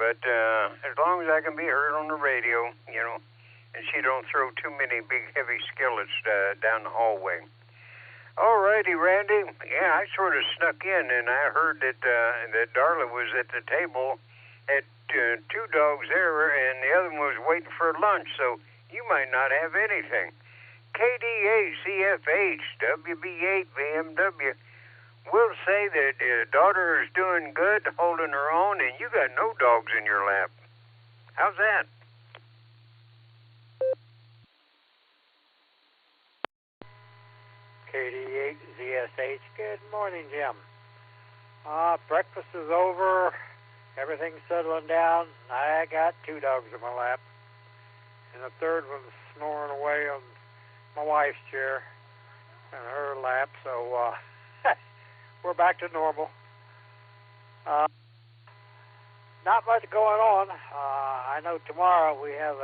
but as long as I can be heard on the radio, and she don't throw too many big heavy skillets down the hallway. All righty, Randy. Yeah, I sort of snuck in, and I heard that Darla was at the table, had two dogs there, and the other one was waiting for lunch, so you might not have anything. KDA, CFH, WB8, BMW. We'll say that daughter is doing good, holding her own, and you got no dogs in your lap. How's that? KD8 ZSH. Good morning, Jim. Breakfast is over. Everything's settling down. I got two dogs in my lap, and the third one's snoring away on my wife's chair in her lap. So we're back to normal. Not much going on. I know tomorrow we have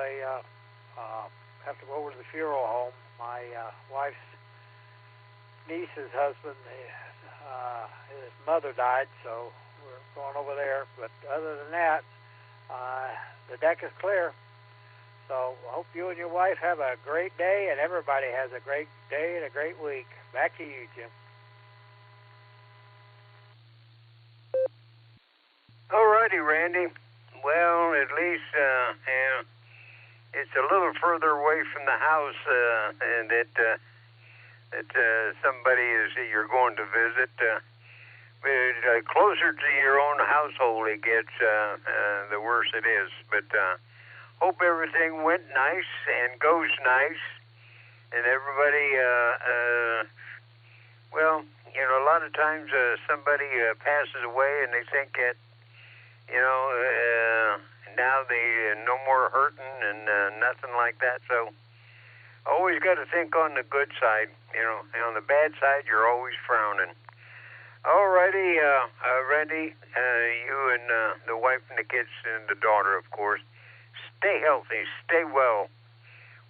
have to go over to the funeral home. My wife's niece's husband, his mother died, so we're going over there. But other than that, the deck is clear. So I hope you and your wife have a great day, and everybody has a great day and a great week. Back to you, Jim. All righty, Randy. Well, at least it's a little further away from the house, and that somebody you're going to visit. But closer to your own household it gets, the worse it is. But hope everything went nice and goes nice, and everybody. Well, a lot of times somebody passes away, and they think that. Now they no more hurting and nothing like that. So always got to think on the good side, and on the bad side, you're always frowning. All righty, Randy, you and the wife and the kids and the daughter, of course, stay healthy, stay well.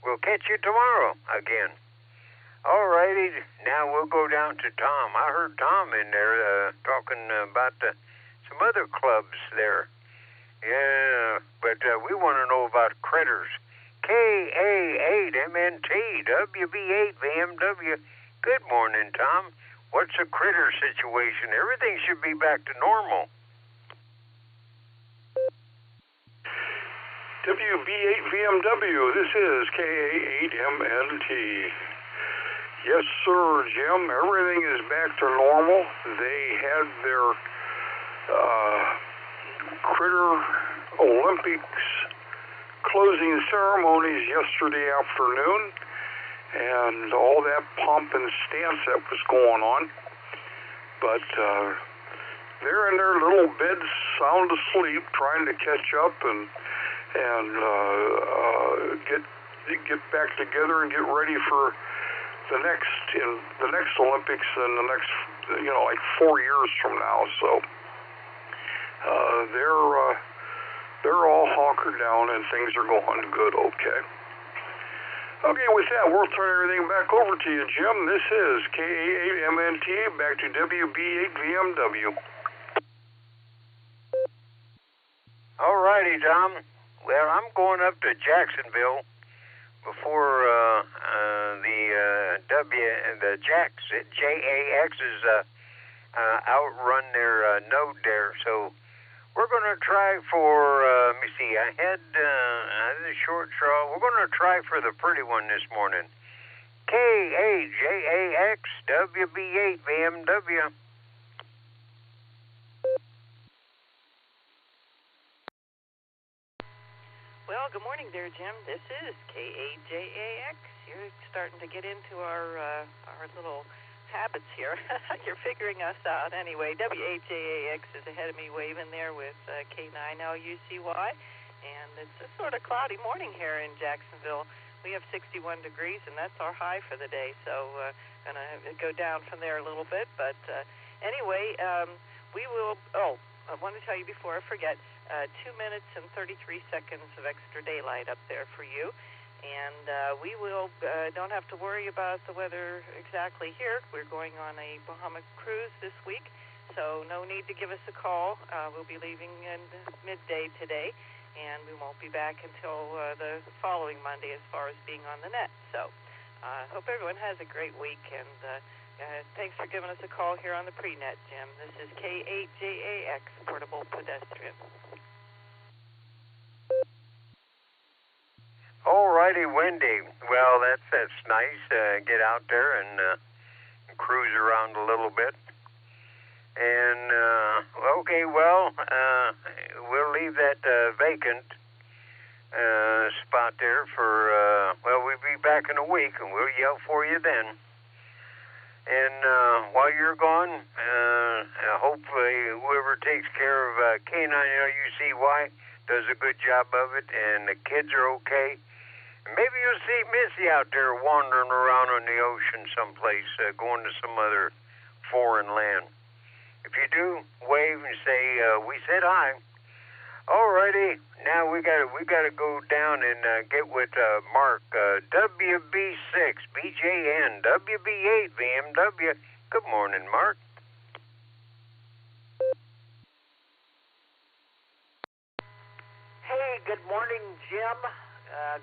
We'll catch you tomorrow again. All righty, now we'll go down to Tom. I heard Tom in there talking about some other clubs there. Yeah, but we want to know about critters. KA8MNT, WB8 BMW. Good morning, Tom. What's a critter situation? Everything should be back to normal. WB8 BMW, this is KA8MNT. Yes, sir, Jim. Everything is back to normal. They had their Critter Olympics closing ceremonies yesterday afternoon, and all that pomp and stance that was going on. But they're in their little beds, sound asleep, trying to catch up and get back together and get ready for the next Olympics in the next like 4 years from now. So they're all hunkered down and things are going good. Okay, with that, we'll turn everything back over to you, Jim. This is KA8MNT, back to WB8 BMW. All righty, Tom. Well, I'm going up to Jacksonville before the JAX is outrun their node there. So we're going to try for, let me see, I had the short straw. We're going to try for the pretty one this morning. KAJAX WB8 BMW. Well, good morning there, Jim. This is KAJAX. You're starting to get into our little habits here. You're figuring us out. Anyway, WHAAX is ahead of me waving there with K9LUCY. And it's a sort of cloudy morning here in Jacksonville. We have 61 degrees, and that's our high for the day. So going to go down from there a little bit. But anyway, we will... Oh, I want to tell you before I forget, 2 minutes and 33 seconds of extra daylight up there for you. And we will don't have to worry about the weather exactly here. We're going on a Bahama cruise this week, so so no need to give us a call. We'll be leaving in midday today, and we won't be back until the following Monday as far as being on the net. So hope everyone has a great week, and thanks for giving us a call here on the pre-net, Jim. This is K8JAX, Portable Pedestrian. All righty, Wendy. Well, that's nice. Get out there and cruise around a little bit. And, okay, well, we'll leave that vacant spot there for, well, we'll be back in a week, and we'll yell for you then. And while you're gone, hopefully whoever takes care of K9 LUCY does a good job of it, and the kids are okay. Maybe you'll see Missy out there wandering around on the ocean someplace, going to some other foreign land. If you do, wave and say, we said hi. Alrighty, now we gotta go down and get with Mark, WB6, BJN, WB8, BMW. Good morning, Mark. Hey, good morning, Jim.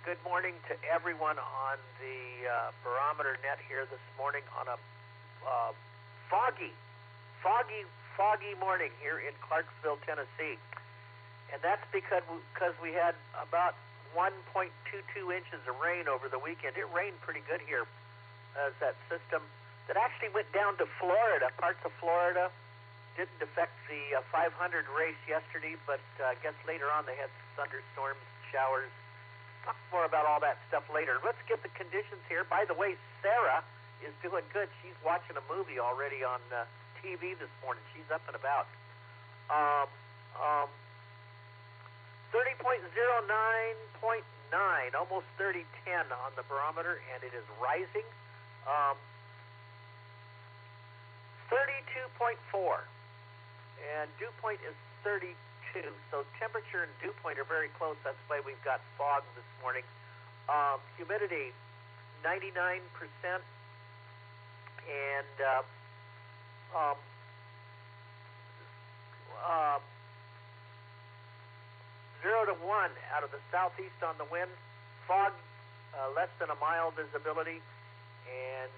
Good morning to everyone on the Barometer Net here this morning on a foggy morning here in Clarksville, Tennessee. And that's because we had about 1.22 inches of rain over the weekend. It rained pretty good here as that system that actually went down to Florida, parts of Florida. Didn't affect the 500 race yesterday, but I guess later on they had thunderstorms, showers. Talk more about all that stuff later. Let's get the conditions here. By the way, Sarah is doing good. She's watching a movie already on TV this morning. She's up and about. 30.09.9, almost 3010 on the barometer, and it is rising. 32.4, and dew point is 32. So temperature and dew point are very close. That's why we've got fog this morning. Humidity, 99%, and 0 to 1 out of the southeast on the wind. Fog, less than a mile visibility, and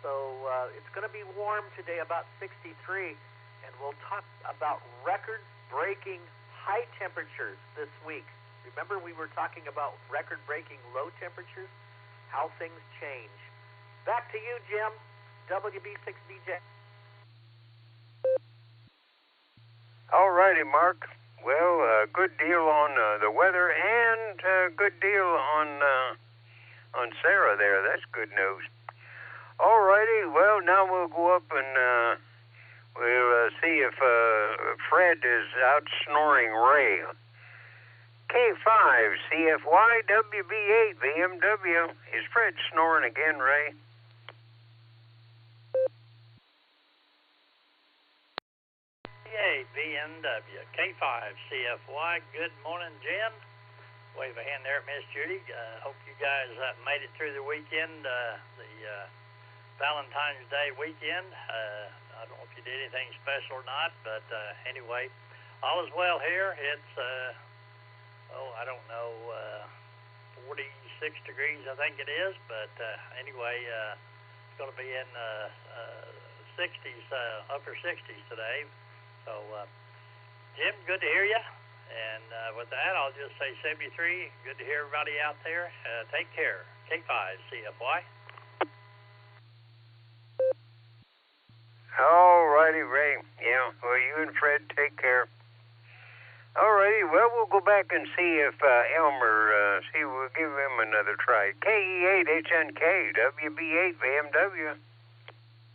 so it's going to be warm today, about 63. And we'll talk about record-breaking high temperatures this week. Remember we were talking about record-breaking low temperatures? How things change. Back to you, Jim. WB6DJ. All righty, Mark. Well, good deal on the weather and good deal on Sarah there. That's good news. All righty. Well, now we'll go up and we'll see if Fred is out snoring Ray. K5, CFY, WB8, BMW. Is Fred snoring again, Ray? K8, BMW, K5, CFY. Good morning, Jim. Wave a hand there at Miss Judy. Hope you guys made it through the weekend, the Valentine's Day weekend. I don't know if you did anything special or not, but anyway, all is well here. It's, I don't know, 46 degrees, I think it is, but anyway, it's going to be in 60s, upper 60s today. So, Jim, good to hear you. And with that, I'll just say 73. Good to hear everybody out there. Take care. K5, CFY. All righty, Ray. Yeah, well, you and Fred take care. All righty, well, we'll go back and see if Elmer, we'll give him another try. KE8HNK, WB8, BMW.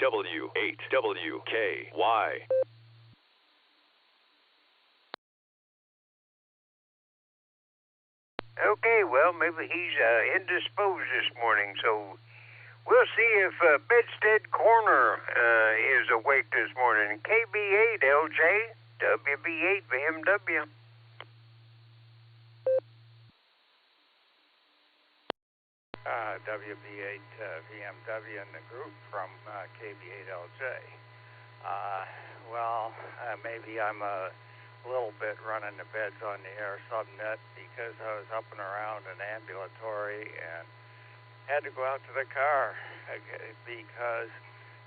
W8WKY. Okay, well, maybe he's indisposed this morning, so we'll see if Bedstead Corner is awake this morning. KB8, LJ, WB8, BMW. WB8 BMW in the group from KB8LJ. Maybe I'm a little bit running the beds on the air subnet because I was up and around an ambulatory and had to go out to the car because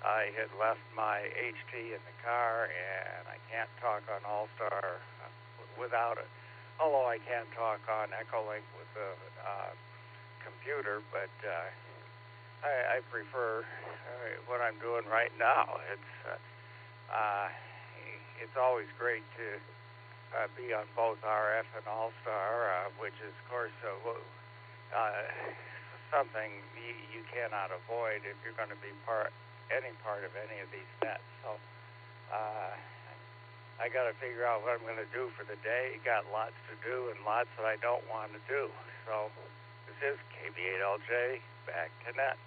I had left my HT in the car and I can't talk on Allstar without it. Although I can talk on EchoLink with the computer, but I prefer what I'm doing right now. It's always great to be on both RF and Allstar, which is, of course, something you cannot avoid if you're going to be any part of any of these nets. So I got to figure out what I'm going to do for the day. Got lots to do and lots that I don't want to do. So this is KB8LJ, back to net.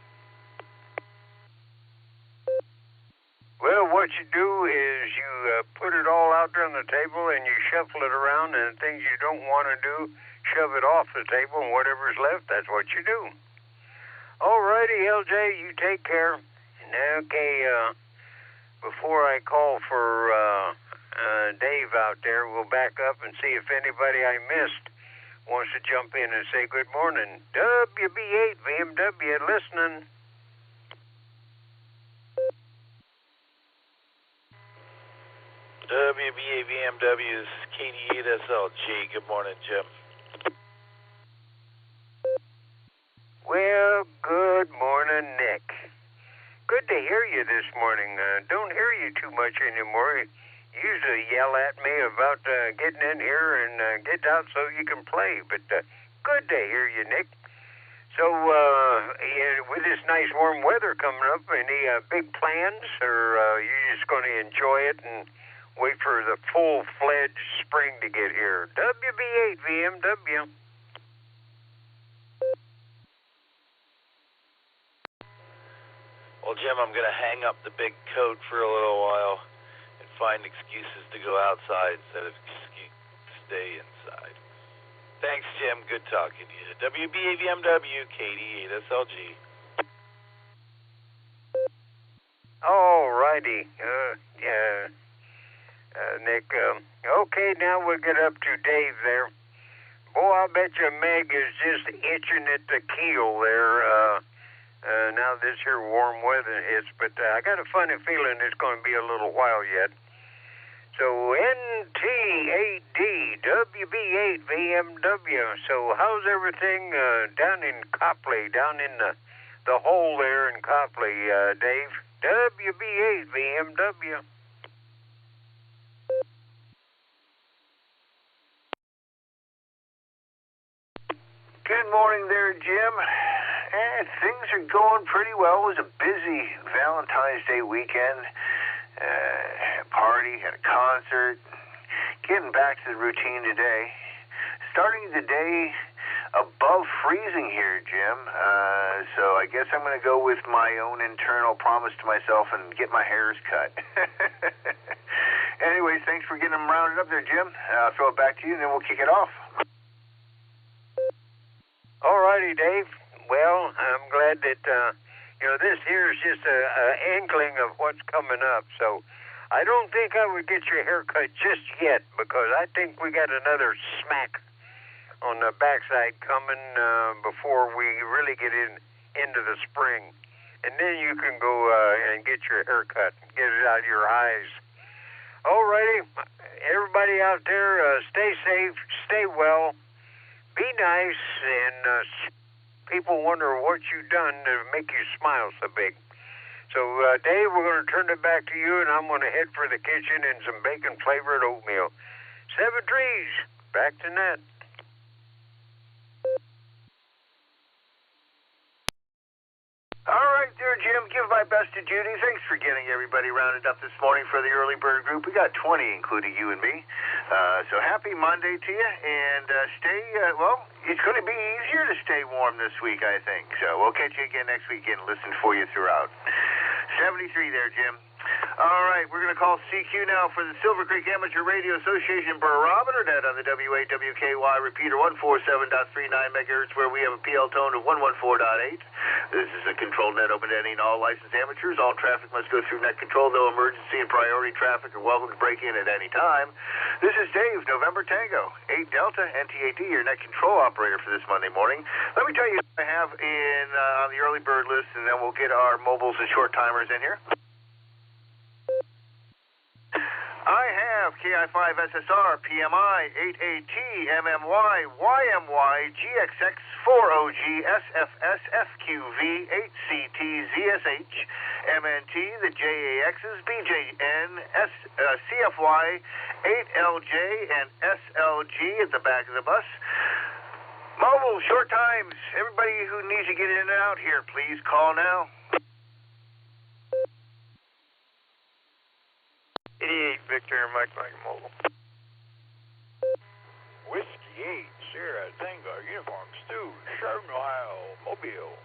Well, what you do is you put it all out there on the table and you shuffle it around, and things you don't want to do, shove it off the table, and whatever's left, that's what you do. All righty, LJ, you take care. Okay, before I call for Dave out there, we'll back up and see if anybody I missed wants to jump in and say good morning. WB8 VMW listening. WBA VMW's KD8SLG. Good morning, Jim. Well, good morning, Nick. Good to hear you this morning. Don't hear you too much anymore. You usually yell at me about getting in here and get out so you can play, but good to hear you, Nick. So, with this nice warm weather coming up, any big plans, or you just going to enjoy it and wait for the full-fledged spring to get here? WB8 VMW. Well, Jim, I'm going to hang up the big coat for a little while and find excuses to go outside instead of stay inside. Thanks, Jim. Good talking to you. WBA VMW, KD8SLG. All righty. Nick. Okay, now we'll get up to Dave there. Boy, I bet you Meg is just itching at the keel there now this here warm weather hits, but I got a funny feeling it's going to be a little while yet. So NT8D, WB8 VMW. So how's everything down in Copley, down in the hole there in Copley, Dave? WB8 VMW. Good morning there, Jim. Things are going pretty well. It was a busy Valentine's Day weekend. Had a party, had a concert. Getting back to the routine today. Starting the day above freezing here, Jim. So I guess I'm going to go with my own internal promise to myself and get my hairs cut. Anyways, thanks for getting them rounded up there, Jim. I'll throw it back to you, and then we'll kick it off. All righty, Dave. Well, I'm glad that, this here is just an inkling of what's coming up. So I don't think I would get your haircut just yet because I think we got another smack on the backside coming before we really get into the spring. And then you can go and get your haircut, get it out of your eyes. All righty. Everybody out there, stay safe, stay well. Be nice, and people wonder what you've done to make you smile so big. So, Dave, we're going to turn it back to you, and I'm going to head for the kitchen and some bacon-flavored oatmeal. 7 trees, back to net. All right there, Jim. Give my best to Judy. Thanks for getting everybody rounded up this morning for the early bird group. We got 20, including you and me. So happy Monday to you, and it's going to be easier to stay warm this week, I think. So we'll catch you again next weekend and listen for you throughout. 73 there, Jim. All right, we're going to call CQ now for the Silvercreek Amateur Radio Association Barometer Net on the WAWKY repeater 147.39 megahertz, where we have a PL tone of 114.8. This is a controlled net open to any and all licensed amateurs. All traffic must go through net control, though emergency and priority traffic are welcome to break in at any time. This is Dave, November Tango, 8 Delta, NTAD, your net control operator for this Monday morning. Let me tell you what I have in on the early bird list, and then we'll get our mobiles and short timers in here. I have KI5 SSR, PMI, 8AT, MMY, YMY, GXX, 4OG, SFS, FQV, 8CT, ZSH, MNT, the JAXs, BJN, CFY, 8LJ, and SLG at the back of the bus. Mobile, short times. Everybody who needs to get in and out here, please call now. 88 Victor, Mike Mobile. Whiskey 8, Sierra Tango, Uniform, Stu, Chardon, Ohio, Mobile.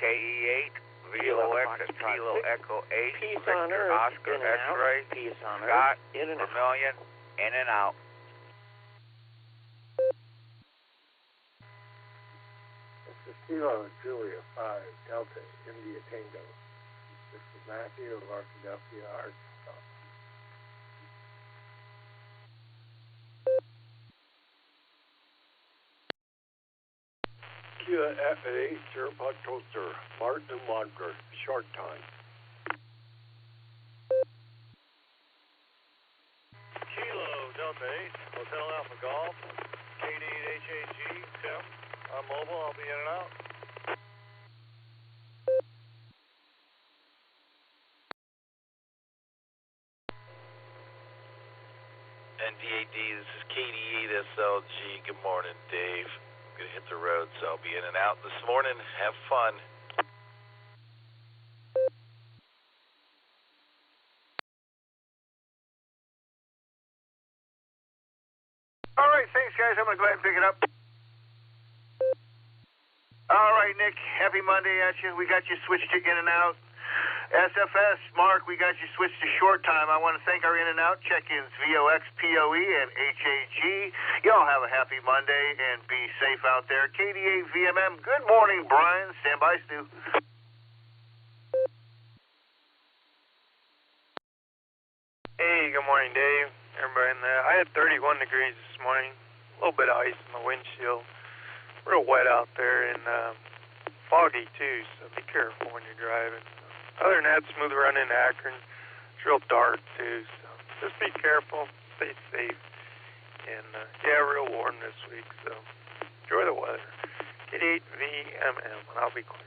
KE8, VOX, Kilo Echo 8, Peace Victor, on Earth, Oscar, in and out. X-Ray, Peace on Scott, Earth, in and out. Vermilion, in and out. This is Kilo Julia 5, Delta, India Tango. This is Matthew of Arkadelphia, Arkansas. Kia FA, Serapod Toaster, Martin Walker, short time. Kilo Delta 8, Hotel Alpha Golf, KD8HAG, Tim. I'm mobile, I'll be in and out. NDAD, this is KD8SLG. Good morning, Dave. I'm going to hit the road, so I'll be in and out this morning. Have fun. All right, thanks, guys. I'm going to go ahead and pick it up. All right, Nick, happy Monday at you. We got you switched to in and out. SFS, Mark, we got you switched to short time. I want to thank our in and out check-ins, VOX, POE, and HAG. Y'all have a happy Monday and be safe out there. KD8 VMM, good morning, Brian. Stand by, Stu. Hey, good morning, Dave. Everybody in there. I had 31 degrees this morning. A little bit of ice in the windshield. Real wet out there and foggy, too, so be careful when you're driving. Other than that, smooth run into Akron. It's real dark, too, so just be careful, stay safe. And, yeah, real warm this week, so enjoy the weather. Get 8 VMM, and I'll be clear.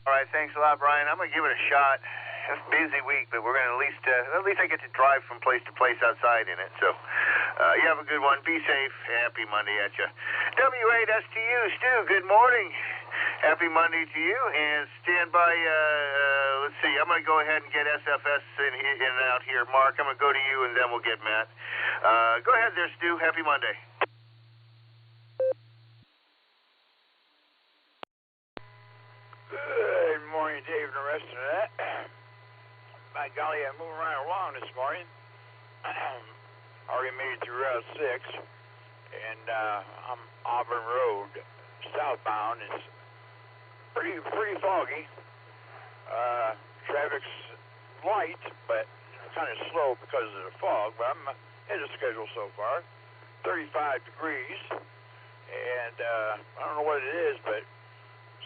All right, thanks a lot, Brian. I'm going to give it a shot. It's a busy week, but we're going to at least I get to drive from place to place outside in it. So you have a good one. Be safe. Happy Monday at you. W8STU, Stu, good morning. Happy Monday to you. And stand by, let's see, I'm going to go ahead and get SFS in and out here. Mark, I'm going to go to you, and then we'll get Matt. Go ahead there, Stu. Happy Monday. Good morning, Dave, and the rest of that. By golly, I'm moving right along this morning. Already made it through Route 6, and I'm Auburn Road, southbound. It's pretty foggy. Traffic's light, but kind of slow because of the fog, but I'm ahead of schedule so far. 35 degrees, and I don't know what it is, but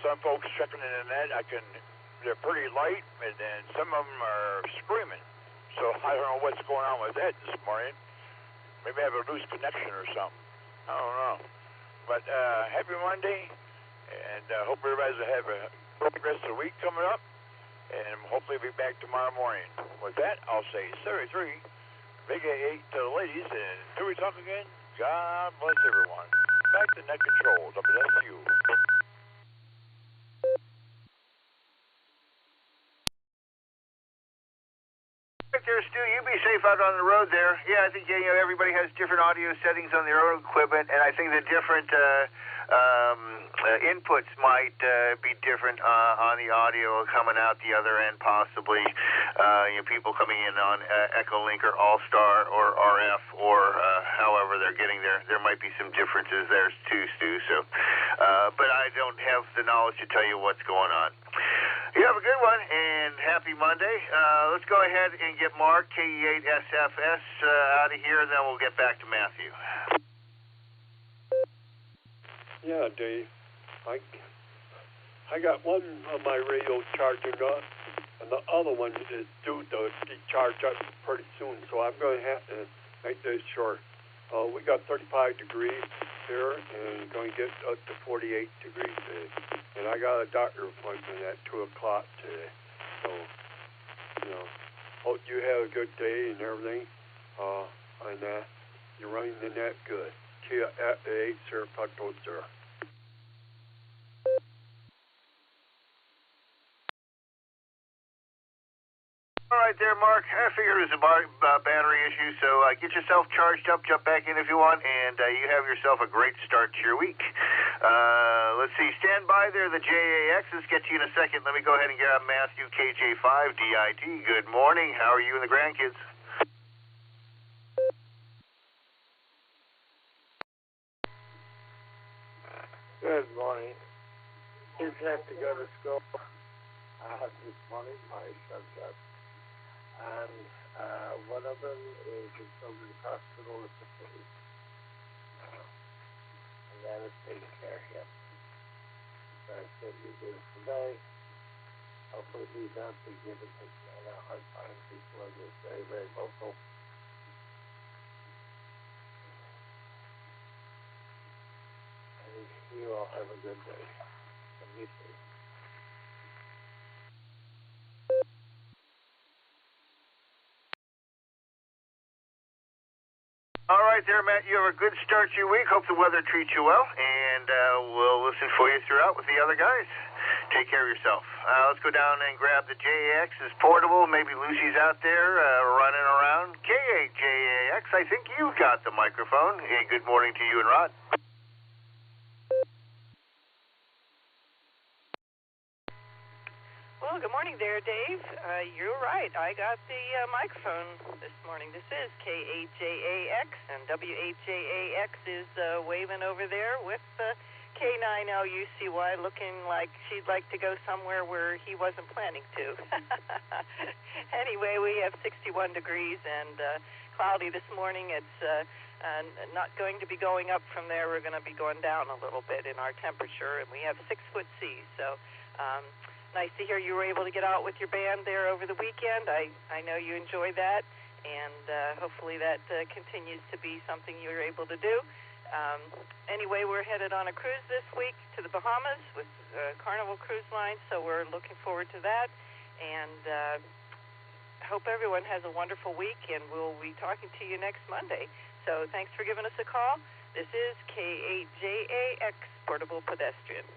some folks checking in the net, they're pretty light, and then some of them are screaming. So I don't know what's going on with that this morning. Maybe I have a loose connection or something. I don't know. But happy Monday, and hope everybody's have a great rest of the week coming up, and hopefully be back tomorrow morning. With that, I'll say 33, big 8 to the ladies, and until we talk again, God bless everyone. Back to net control, WSU. right there, Stu. You be safe out on the road there. Yeah, I think everybody has different audio settings on their own equipment, and I think the different inputs might be different on the audio coming out the other end, possibly. People coming in on EchoLink or Allstar or RF or however they're getting there. There might be some differences there too, Stu. So, but I don't have the knowledge to tell you what's going on. You have a good one, and happy Monday. Let's go ahead and get Mark, KE8SFS, out of here, and then we'll get back to Matthew. Yeah, Dave. I got one of my radios charging up, and the other one is due to charge up pretty soon, so I'm going to have to make this short. We got 35 degrees here, and going to get up to 48 degrees today. And I got a doctor appointment at 2 o'clock today. So, hope you have a good day and everything. And you're running the net good. Kia at the 8, sir, Pato, sir. All right there, Mark. I figured it was a battery issue, so get yourself charged up, jump back in if you want, and you have yourself a great start to your week. Let's see. Stand by there. The JAXs get you in a second. Let me go ahead and grab Matthew, KJ5, DIT. Good morning. How are you and the grandkids? Good morning. Kids have to go to school. This morning, my son got. And one of them is in Children's Hospital with the police. And that is taking care of him. So I said, you do it today. Hopefully he's not be giving his man a hard time. People are just very, very vocal. And you all have a good day. And you too. All right there, Matt. You have a good start to your week. Hope the weather treats you well, and we'll listen for you throughout with the other guys. Take care of yourself. Let's go down and grab the JAX. Is portable. Maybe Lucy's out there running around. K8JAX, I think you've got the microphone. Hey, good morning to you and Rod. Well, good morning there, Dave. You're right. I got the microphone this morning. This is K8JAX, and WHJAX is waving over there with K9LUCY, looking like she'd like to go somewhere where he wasn't planning to. Anyway, we have 61 degrees and cloudy this morning. It's not going to be going up from there. We're going to be going down a little bit in our temperature, and we have 6-foot seas. So, nice to hear you were able to get out with your band there over the weekend. I know you enjoy that, and hopefully that continues to be something you're able to do. Anyway, we're headed on a cruise this week to the Bahamas with Carnival Cruise Line, so we're looking forward to that, and hope everyone has a wonderful week, and we'll be talking to you next Monday. So thanks for giving us a call. This is K8JAX, Portable Pedestrian.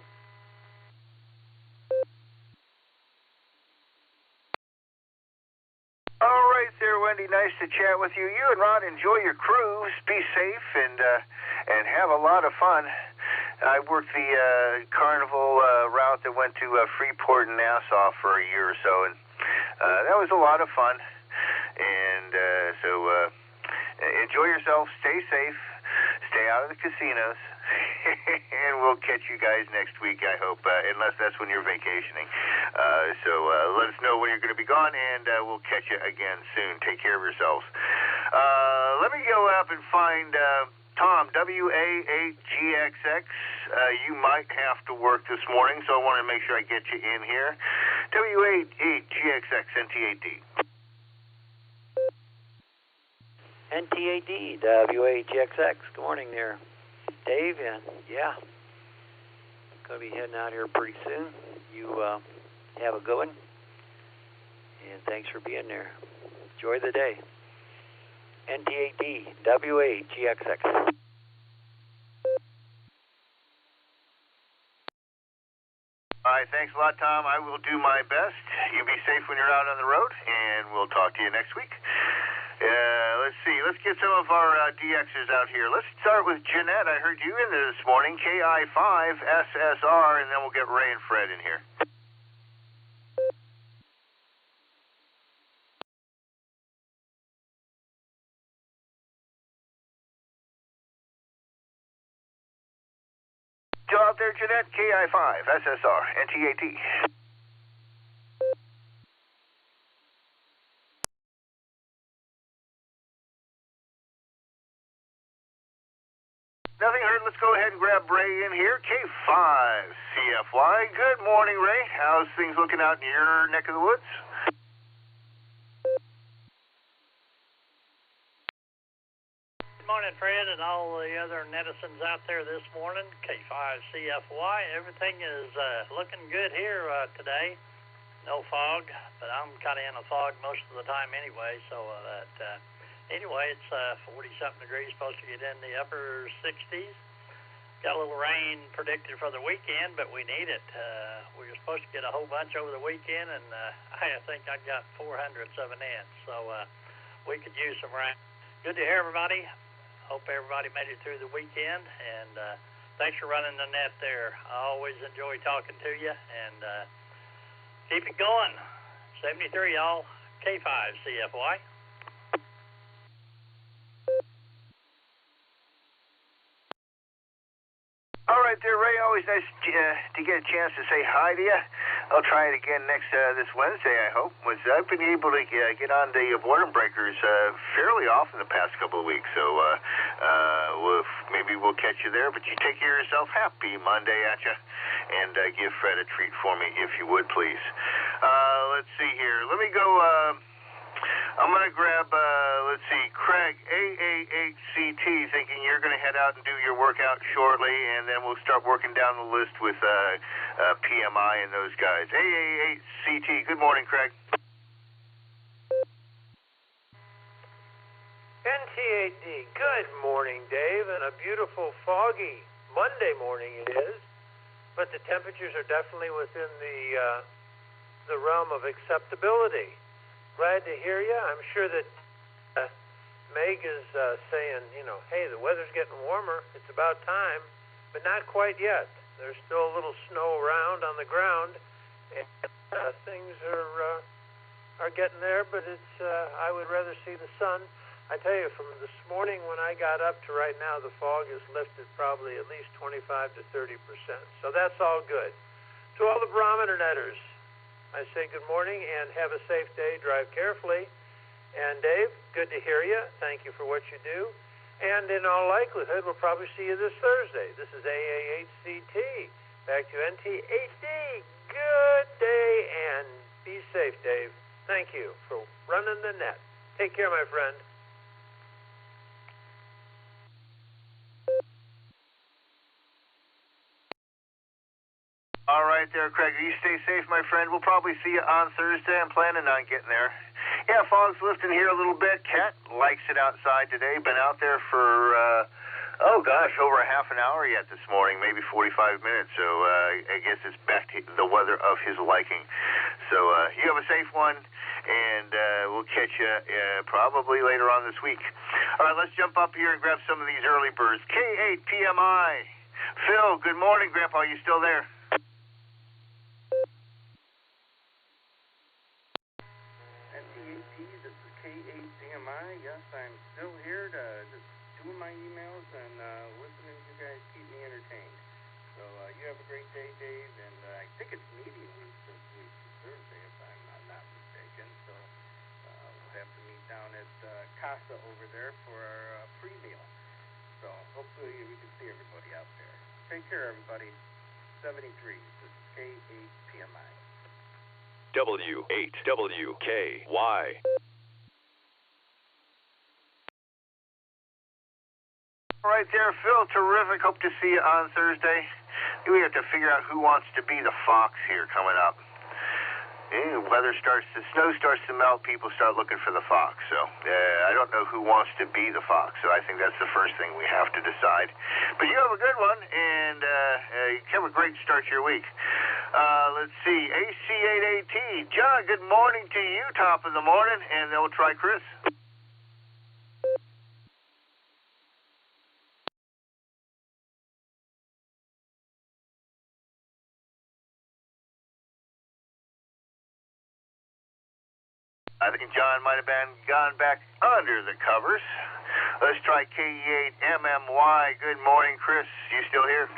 All right there, Wendy. Nice to chat with you. You and Rod enjoy your cruise. Be safe and have a lot of fun. I worked the Carnival route that went to Freeport and Nassau for a year or so, and that was a lot of fun. And so enjoy yourself. Stay safe. Stay out of the casinos. And we'll catch you guys next week, I hope, unless that's when you're vacationing. So let us know when you're going to be gone, and we'll catch you again soon. Take care of yourselves. Let me go up and find Tom, WA8GXX. You might have to work this morning, so I want to make sure I get you in here. WA8GXX, NT8D. NT8D, WA8GXX. Good morning there, Dave, and yeah, going to be heading out here pretty soon. You have a good one, and thanks for being there. Enjoy the day. NT8D, WA8GXX. All right, thanks a lot, Tom. I will do my best. You be safe when you're out on the road, and we'll talk to you next week. Let's see. Let's get some of our DXers out here. Let's start with Jeanette. I heard you in there this morning, KI5 SSR, and then we'll get Ray and Fred in here. Still out there, Jeanette? KI5 SSR, NTAT. Nothing heard. Let's go ahead and grab Ray in here. K5 CFY. Good morning, Ray. How's things looking out in your neck of the woods? Good morning, Fred, and all the other netizens out there this morning. K5 CFY. Everything is looking good here today. No fog, but I'm kind of in a fog most of the time anyway, so anyway, it's 40-something degrees, supposed to get in the upper 60s. Got a little rain predicted for the weekend, but we need it. We were supposed to get a whole bunch over the weekend, and I think I got 400 of an inch, so we could use some rain. Good to hear everybody. Hope everybody made it through the weekend, and thanks for running the net there. I always enjoy talking to you, and keep it going. 73, y'all. K5 CFY. All right there, Ray. Always nice to get a chance to say hi to you. I'll try it again this Wednesday, I hope. I've been able to get on the boredom breakers fairly often the past couple of weeks, so maybe we'll catch you there. But you take care of yourself. Happy Monday at you, and give Fred a treat for me, if you would, please. Let's see here. Let me go... I'm going to grab, let's see, Craig, AA8CT, thinking you're going to head out and do your workout shortly, and then we'll start working down the list with PMI and those guys. AA8CT, good morning, Craig. NTAD, good morning, Dave, and a beautiful foggy Monday morning it is, but the temperatures are definitely within the realm of acceptability. Glad to hear you. I'm sure that Meg is saying, hey, the weather's getting warmer. It's about time, but not quite yet. There's still a little snow around on the ground, and things are getting there, but it's I would rather see the sun. I tell you, from this morning when I got up to right now, the fog has lifted probably at least 25 to 30%. So that's all good. To all the barometer netters, I say good morning and have a safe day. Drive carefully. And Dave, good to hear you. Thank you for what you do. And in all likelihood, we'll probably see you this Thursday. This is AA8CT. Back to NT8D. Good day and be safe, Dave. Thank you for running the net. Take care, my friend. All right there, Craig. You stay safe, my friend. We'll probably see you on Thursday. I'm planning on getting there. Yeah, fog's lifting here a little bit. Cat likes it outside today. Been out there for, over a half an hour yet this morning, maybe 45 minutes. So I guess it's back to the weather of his liking. So you have a safe one, and we'll catch you probably later on this week. All right, let's jump up here and grab some of these early birds. K8 PMI. Phil, good morning, Grandpa. You still there? Yes, I'm still here to just doing my emails and listening to you guys keep me entertained. So you have a great day, Dave, and I think it's meeting week this week, Thursday, if I'm not mistaken. So we'll have to meet down at Casa over there for our pre-meal. So hopefully we can see everybody out there. Take care, everybody. 73. This is K8 PMI. W8WKY. Right there, Phil. Terrific. Hope to see you on Thursday. We have to figure out who wants to be the fox here coming up. The snow starts to melt, people start looking for the fox. So I don't know who wants to be the fox. So I think that's the first thing we have to decide. But you have a good one, and you have a great start to your week. Let's see, AC8AT. John, good morning to you, top of the morning, and then we'll try Chris. I think John might have gone back under the covers. Let's try KE8MMY. Good morning, Chris. You still here?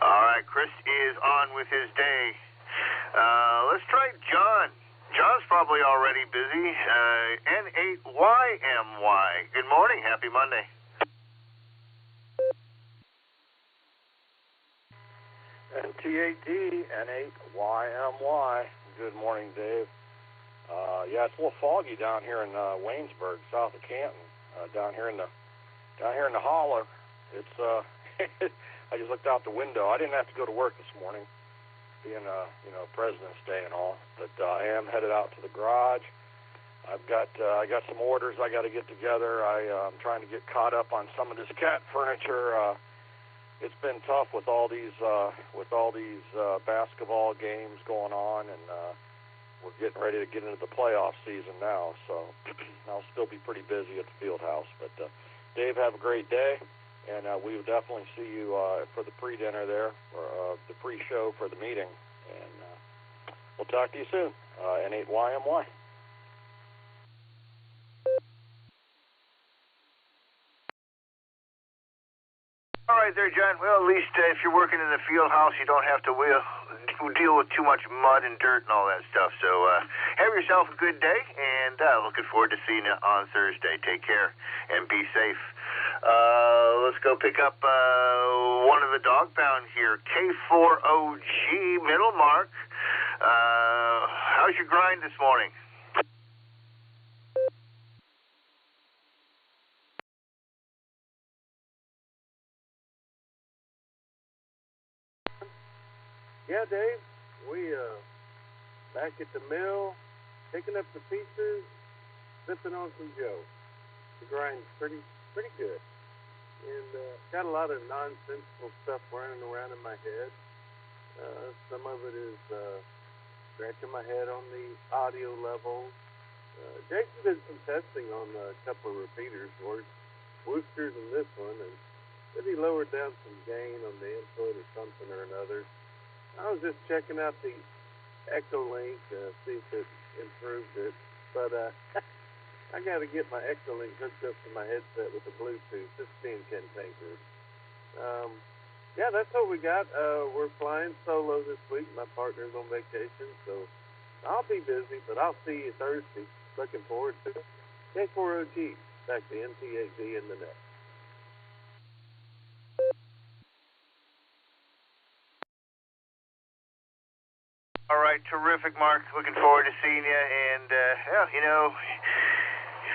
All right, Chris is on with his day. Let's try John. John's probably already busy. N8YMY. Good morning. Happy Monday. NTAD, N8YMY. Good morning, Dave. Yeah, it's a little foggy down here in Waynesburg, south of Canton. Down here in the holler, it's I just looked out the window. I didn't have to go to work this morning, being President's Day and all. But I am headed out to the garage. I got some orders I got to get together. I'm trying to get caught up on some of this cat furniture. It's been tough with all these basketball games going on, and we're getting ready to get into the playoff season now. So I'll still be pretty busy at the field house. But Dave, have a great day. And we will definitely see you for the pre-dinner there, or the pre-show for the meeting. And we'll talk to you soon. N8YMY. All right there, John. Well, at least if you're working in the field house, you don't have to deal with too much mud and dirt and all that stuff. So have yourself a good day, and looking forward to seeing you on Thursday. Take care and be safe. Let's go pick up one of the dog pound here, K4OG, middle mark. How's your grind this morning? Yeah, Dave, we back at the mill, picking up the pieces, sipping on some Joe. The grind's pretty good. And got a lot of nonsensical stuff running around in my head. Some of it is scratching my head on the audio level. Jason did some testing on a couple of repeaters, Woosters and this one, and then he lowered down some gain on the input or something or another. I was just checking out the EchoLink, see if it improved it, but I got to get my EchoLink hooked up to my headset with the Bluetooth. Just being cantankerous. Yeah, that's what we got. We're flying solo this week. My partner's on vacation, so I'll be busy, but I'll see you Thursday. Looking forward to it. K4OG, back to NTAD in the net. All right, terrific, Mark. Looking forward to seeing you. And, if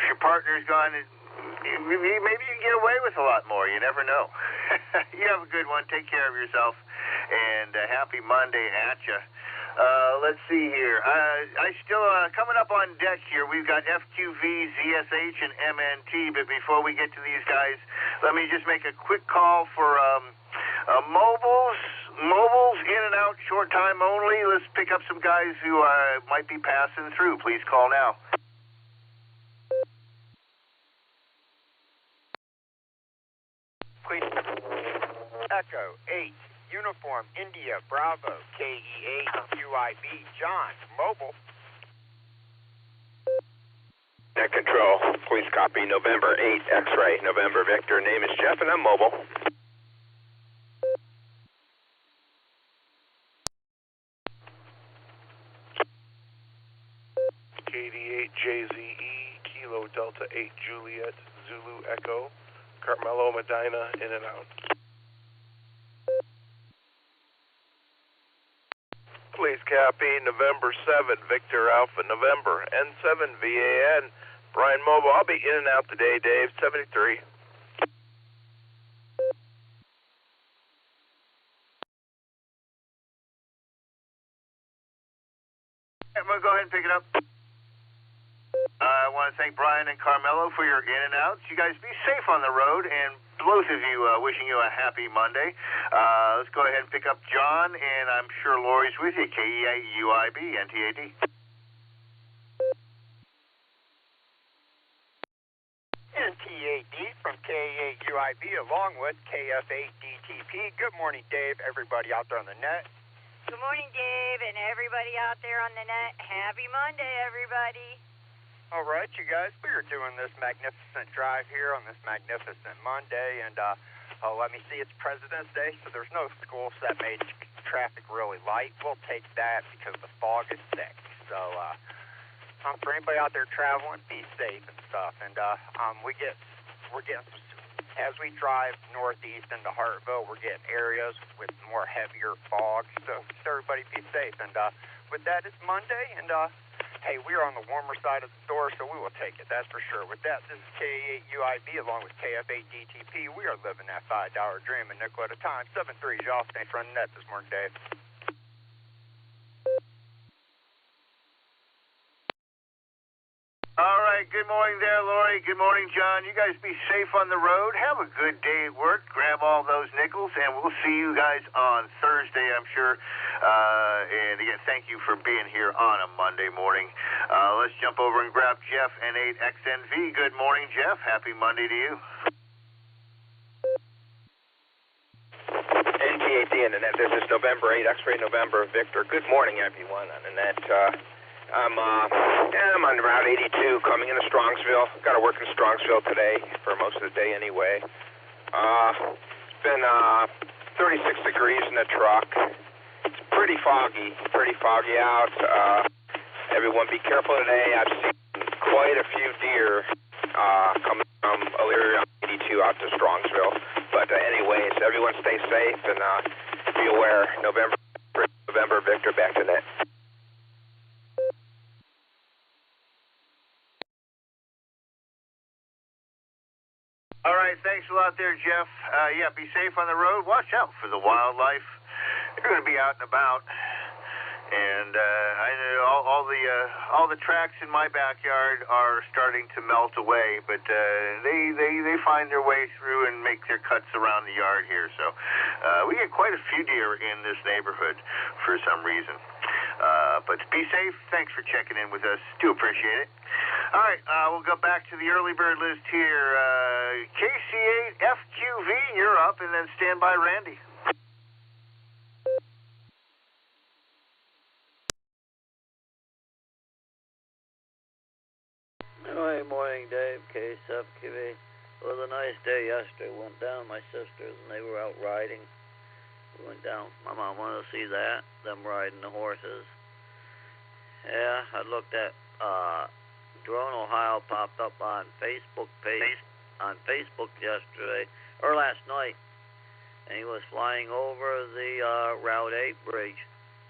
your partner's gone, maybe you can get away with a lot more. You never know. You have a good one. Take care of yourself. And happy Monday at you. Let's see here. I still, coming up on deck here, we've got FQV, ZSH, and MNT. But before we get to these guys, let me just make a quick call for mobiles in and out, short time only. Let's pick up some guys who might be passing through. Please call now. Please. Echo 8, Uniform, India, Bravo, KE8, UIB, John, mobile. Net control, please copy November 8, X-ray, November Victor. Name is Jeff and I'm mobile. KD8JZE, Kilo Delta 8 Juliet, Zulu Echo, Carmelo Medina, in and out. Please copy November 7, Victor Alpha, November, N7 VAN, Brian Mobile. I'll be in and out today, Dave, 73. I'm going to go ahead and pick it up. I want to thank Brian and Carmelo for your in and outs. You guys be safe on the road, and both of you wishing you a happy Monday. Let's go ahead and pick up John, and I'm sure Lori's with you, KEAUIB, NTAD. NTAD from KEAUIB along with KF8DTP. Good morning, Dave, everybody out there on the net. Good morning, Dave, and everybody out there on the net. Happy Monday, everybody. All right, you guys, we are doing this magnificent drive here on this magnificent Monday, and let me see, it's President's Day, so there's no school, so that made traffic really light. We'll take that because the fog is thick. So for anybody out there traveling, be safe and stuff. And we're getting, as we drive northeast into Hartville, we're getting areas with more heavier fog. So everybody be safe. And with that, it's Monday, and hey, we are on the warmer side of the door, so we will take it, that's for sure. With that, this is KEAUIB along with KF8DTP. We are living that $5 dream, a nickel at a time. 7-3, y'all. Thanks for running net this morning, Dave. All right, good morning there, Lori. Good morning, John. You guys be safe on the road. Have a good day at work. Grab all those nickels, and we'll see you guys on Thursday, I'm sure. And again, thank you for being here on a Monday morning. Let's jump over and grab Jeff, N8XNV. Good morning, Jeff. Happy Monday to you. NTAD on the net. This is November 8, X-ray November, Victor. Good morning, everyone on the net. I'm on Route 82 coming into Strongsville. Got to work in Strongsville today for most of the day anyway. It's been 36 degrees in the truck. It's pretty foggy out. Everyone be careful today. I've seen quite a few deer coming from Elyria 82 out to Strongsville. But anyways, everyone stay safe and be aware. November, Victor, back to net. All right, thanks a lot there, Jeff. Yeah, be safe on the road. Watch out for the wildlife. They're going to be out and about. And I know all the tracks in my backyard are starting to melt away, but they find their way through and make their cuts around the yard here. So we get quite a few deer in this neighborhood for some reason. But be safe. Thanks for checking in with us. Do appreciate it. All right, we'll go back to the early bird list here. KC8FQV, you're up, and then stand by Randy. Good morning, Dave. KC8FQV. It was a nice day yesterday. Went down with my sisters, and they were out riding. We went down. My mom wanted to see that, them riding the horses. Yeah, I looked at Drone Ohio popped up on Facebook yesterday or last night, and he was flying over the Route 8 bridge.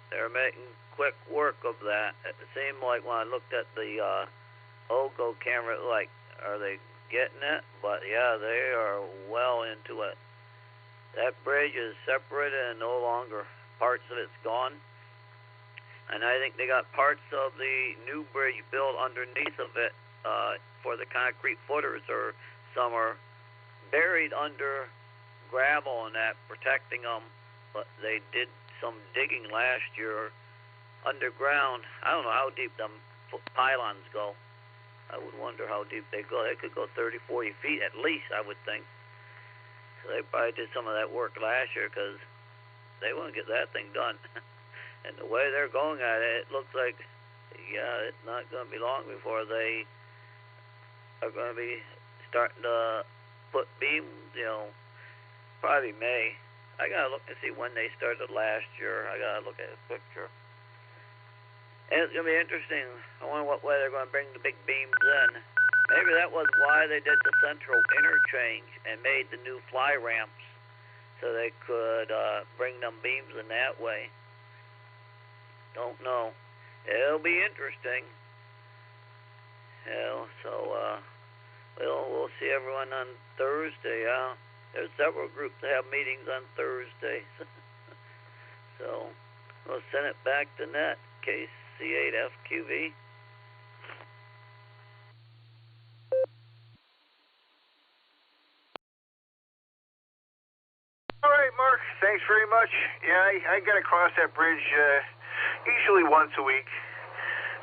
They're making quick work of that. It seemed like when I looked at the OGO camera, like, are they getting it? But yeah, they are well into it. That bridge is separated and no longer parts of it's gone. And I think they got parts of the new bridge built underneath of it for the concrete footers, or some are buried under gravel and that, protecting them. But they did some digging last year underground. I don't know how deep them pylons go. I would wonder how deep they go. They could go 30, 40 feet at least, I would think. So they probably did some of that work last year because they wouldn't get that thing done. And the way they're going at it, it looks like, yeah, it's not going to be long before they are going to be starting to put beams, probably May. I got to look and see when they started last year. I got to look at a picture. And it's going to be interesting. I wonder what way they're going to bring the big beams in. Maybe that was why they did the central interchange and made the new fly ramps, so they could bring them beams in that way. Don't know. It'll be interesting. We'll see everyone on Thursday. There's several groups that have meetings on Thursday. So we'll send it back to net in case C8FQV. All right, Mark, thanks very much. Yeah, I got to cross that bridge usually once a week,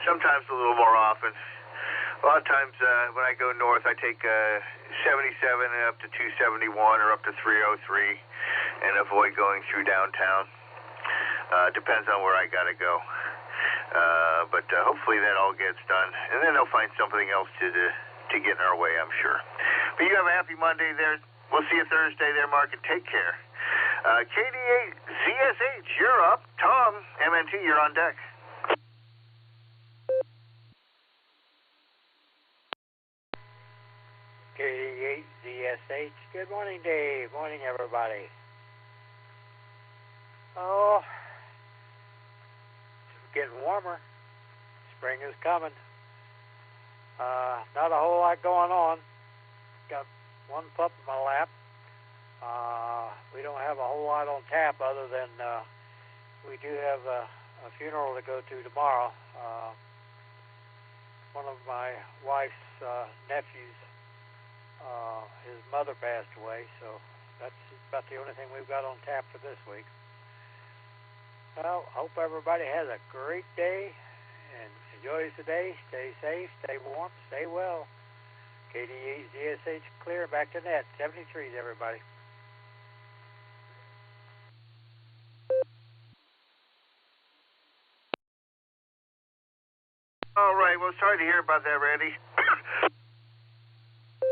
sometimes a little more often. A lot of times when I go north, I take 77 and up to 271 or up to 303 and avoid going through downtown. Depends on where I got to go. But hopefully that all gets done. And then they'll find something else to get in our way, I'm sure. But you have a happy Monday there. We'll see you Thursday there, Mark, and take care. KD8 ZSH, you're up. Tom, MNT, you're on deck. KD8 ZSH. Good morning, Dave. Morning, everybody. Oh, it's getting warmer. Spring is coming. Not a whole lot going on. Got one pup in my lap. We don't have a whole lot on tap other than we do have a funeral to go to tomorrow. One of my wife's nephews, his mother passed away, so that's about the only thing we've got on tap for this week. Well, hope everybody has a great day and enjoys the day. Stay safe, stay warm, stay well. KD8 ZSH clear, back to net. 73s, everybody. All right, well, sorry to hear about that, Randy.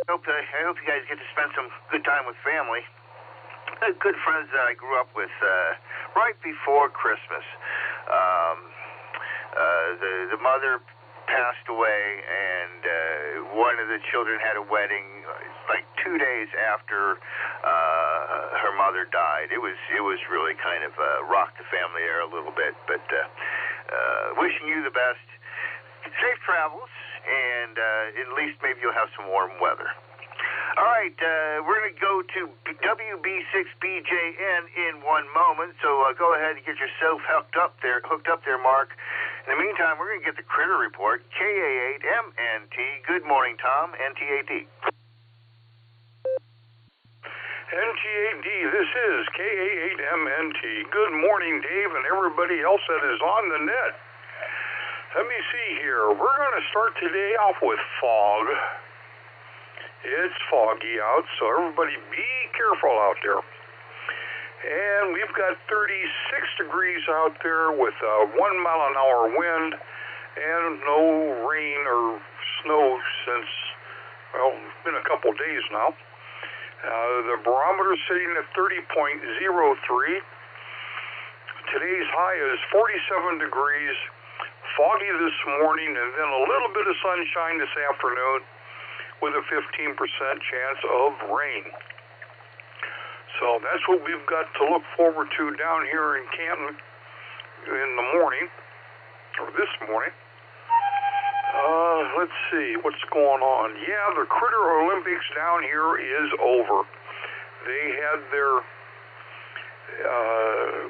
I hope you guys get to spend some good time with family. Good friends that I grew up with right before Christmas. The mother passed away, and one of the children had a wedding like 2 days after her mother died. It was really kind of rocked the family there a little bit, but wishing you the best. Safe travels, and at least maybe you'll have some warm weather. All right, we're going to go to WB6BJN in one moment, so go ahead and get yourself hooked up there, Mark. In the meantime, we're going to get the critter report, KA8MNT. Good morning, Tom, NT8D. NT8D, this is KA8MNT. Good morning, Dave, and everybody else that is on the net. Let me see here. We're going to start today off with fog. It's foggy out, so everybody be careful out there. And we've got 36 degrees out there with a 1 mile an hour wind and no rain or snow since, well, it's been a couple days now. The barometer is sitting at 30.03. Today's high is 47 degrees. Foggy this morning, and then a little bit of sunshine this afternoon with a 15% chance of rain. So that's what we've got to look forward to down here in Canton in the morning, or this morning. Let's see what's going on. Yeah, the Critter Olympics down here is over. They had their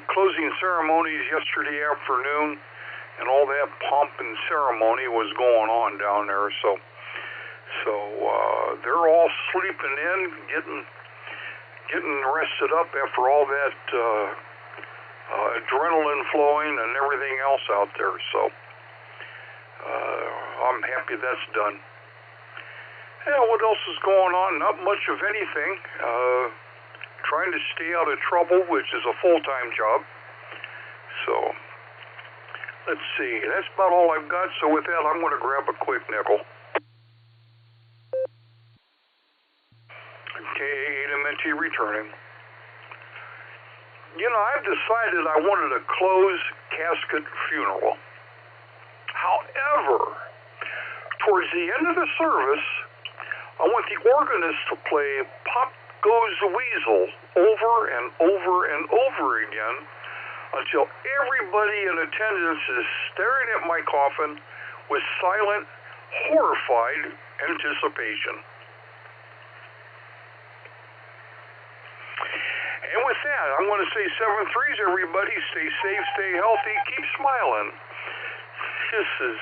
closing ceremonies yesterday afternoon, and all that pomp and ceremony was going on down there, so they're all sleeping in, getting rested up after all that adrenaline flowing and everything else out there. So I'm happy that's done. Yeah, what else is going on? Not much of anything. Trying to stay out of trouble, which is a full-time job. So let's see. That's about all I've got. So with that, I'm going to grab a quick nickel. KA8MNT returning. You know, I've decided I wanted a closed casket funeral. However, towards the end of the service, I want the organist to play Pop Goes the Weasel over and over and over again until everybody in attendance is staring at my coffin with silent, horrified anticipation. And with that, I'm going to say 7-3s, everybody. Stay safe, stay healthy, keep smiling. This is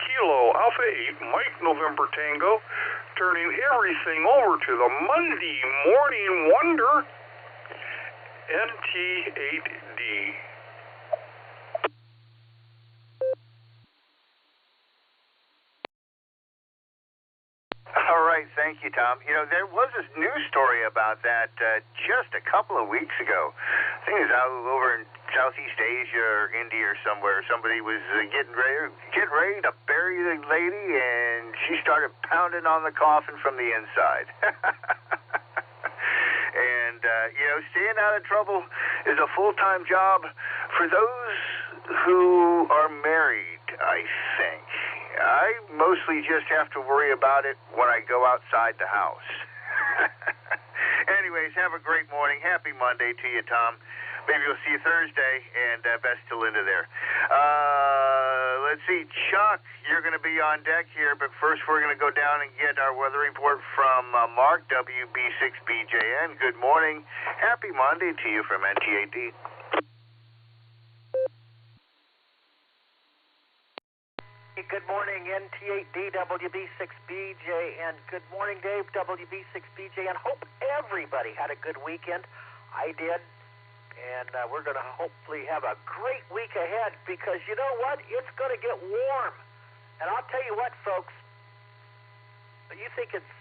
Kilo Alpha 8 Mike November Tango, turning everything over to the Monday Morning Wonder, NT8D. All right, thank you, Tom. You know, there was this news story about that just a couple of weeks ago. I think it was out over in Southeast Asia or India or somewhere. Somebody was getting ready to bury the lady, and she started pounding on the coffin from the inside. And, you know, staying out of trouble is a full-time job for those who are married, I think. I mostly just have to worry about it when I go outside the house. Anyways, have a great morning. Happy Monday to you, Tom. Maybe we'll see you Thursday, and best to Linda there. Let's see, Chuck, you're going to be on deck here, but first we're going to go down and get our weather report from Mark, WB6BJN. Good morning. Happy Monday to you from NT8D. Good morning, NT8D, WB6BJ, and good morning, Dave, WB6BJ, and hope everybody had a good weekend. I did, and we're going to hopefully have a great week ahead because you know what? It's going to get warm. And I'll tell you what, folks, you think it's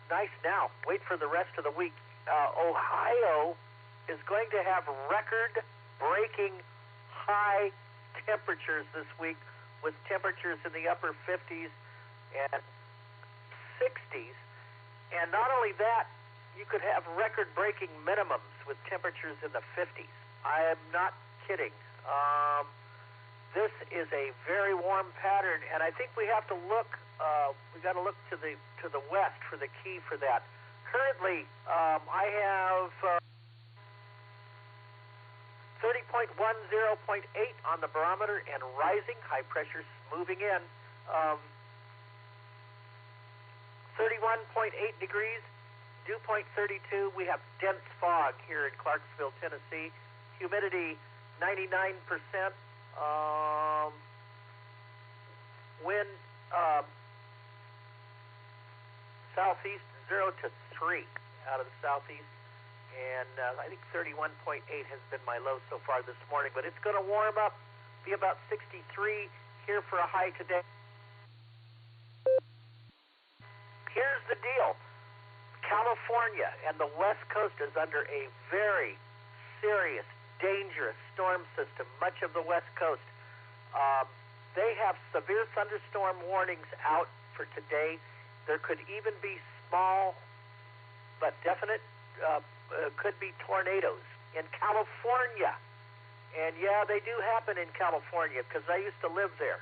nice now. Wait for the rest of the week. Ohio is going to have record-breaking high temperatures this week, with temperatures in the upper 50s and 60s. And not only that, you could have record-breaking minimums with temperatures in the 50s. I am not kidding. This is a very warm pattern, and I think we have to look. We got to look to the west for the key for that. Currently, I have 30.10.8 on the barometer and rising. High pressure moving in. 31.8 degrees. Dew point 32. We have dense fog here in Clarksville, Tennessee. Humidity 99%. Wind southeast 0 to 3 out of the southeast. And I think 31.8 has been my low so far this morning. But it's going to warm up, be about 63 here for a high today. Here's the deal. California and the West Coast is under a very serious, dangerous storm system, much of the West Coast. They have severe thunderstorm warnings out for today. There could even be small but definite could be tornadoes in California. And yeah, they do happen in California because I used to live there.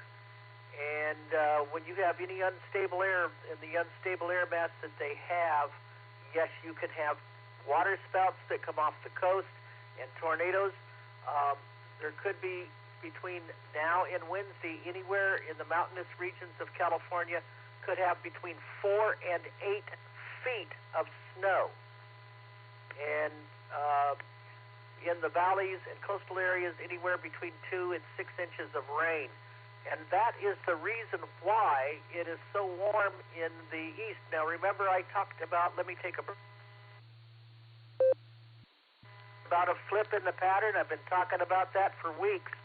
And when you have any unstable air and the unstable air mass that they have, yes, you can have water spouts that come off the coast and tornadoes. There could be between now and Wednesday, anywhere in the mountainous regions of California, could have between 4 and 8 feet of snow. And in the valleys and coastal areas, anywhere between 2 and 6 inches of rain. And that is the reason why it is so warm in the east. Now, remember I talked about, let me take a break, about a flip in the pattern. I've been talking about that for weeks,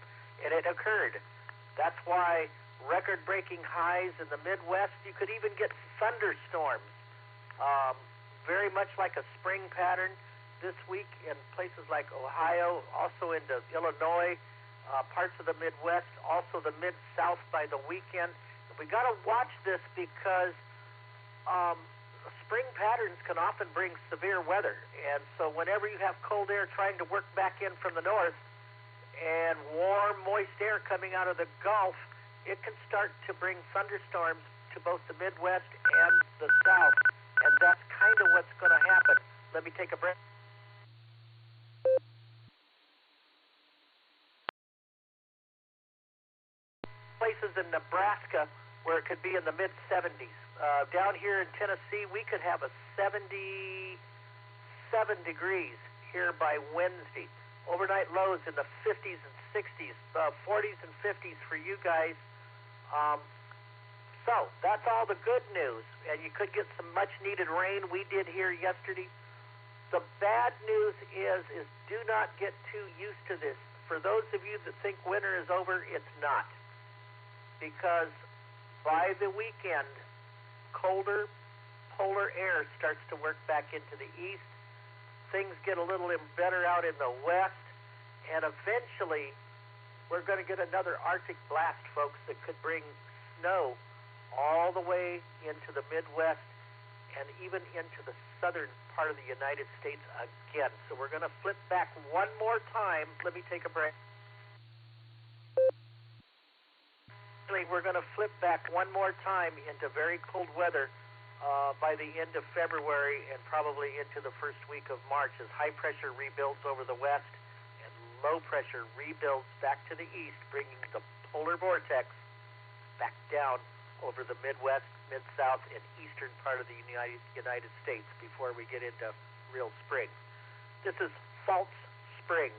and it occurred. That's why record-breaking highs in the Midwest, you could even get thunderstorms. Very much like a spring pattern this week in places like Ohio, also into Illinois, parts of the Midwest, also the Mid-South by the weekend. We got to watch this because spring patterns can often bring severe weather. And so whenever you have cold air trying to work back in from the north and warm, moist air coming out of the Gulf, it can start to bring thunderstorms to both the Midwest and the South. And that's kind of what's going to happen. Let me take a break. Places in Nebraska where it could be in the mid-70s. Down here in Tennessee, we could have a 77 degrees here by Wednesday. Overnight lows in the 50s and 60s, 40s and 50s for you guys So that's all the good news, and you could get some much-needed rain. We did here yesterday. The bad news is do not get too used to this. For those of you that think winter is over, it's not. Because by the weekend, colder polar air starts to work back into the east. Things get a little better out in the west. And eventually, we're going to get another Arctic blast, folks, that could bring snow all the way into the Midwest and even into the southern part of the United States again. So we're going to flip back one more time. Let me take a break. We're going to flip back one more time into very cold weather by the end of February and probably into the first week of March as high pressure rebuilds over the west and low pressure rebuilds back to the east, bringing the polar vortex back down over the Midwest, Mid-South, and eastern part of the United States before we get into real spring. This is false spring.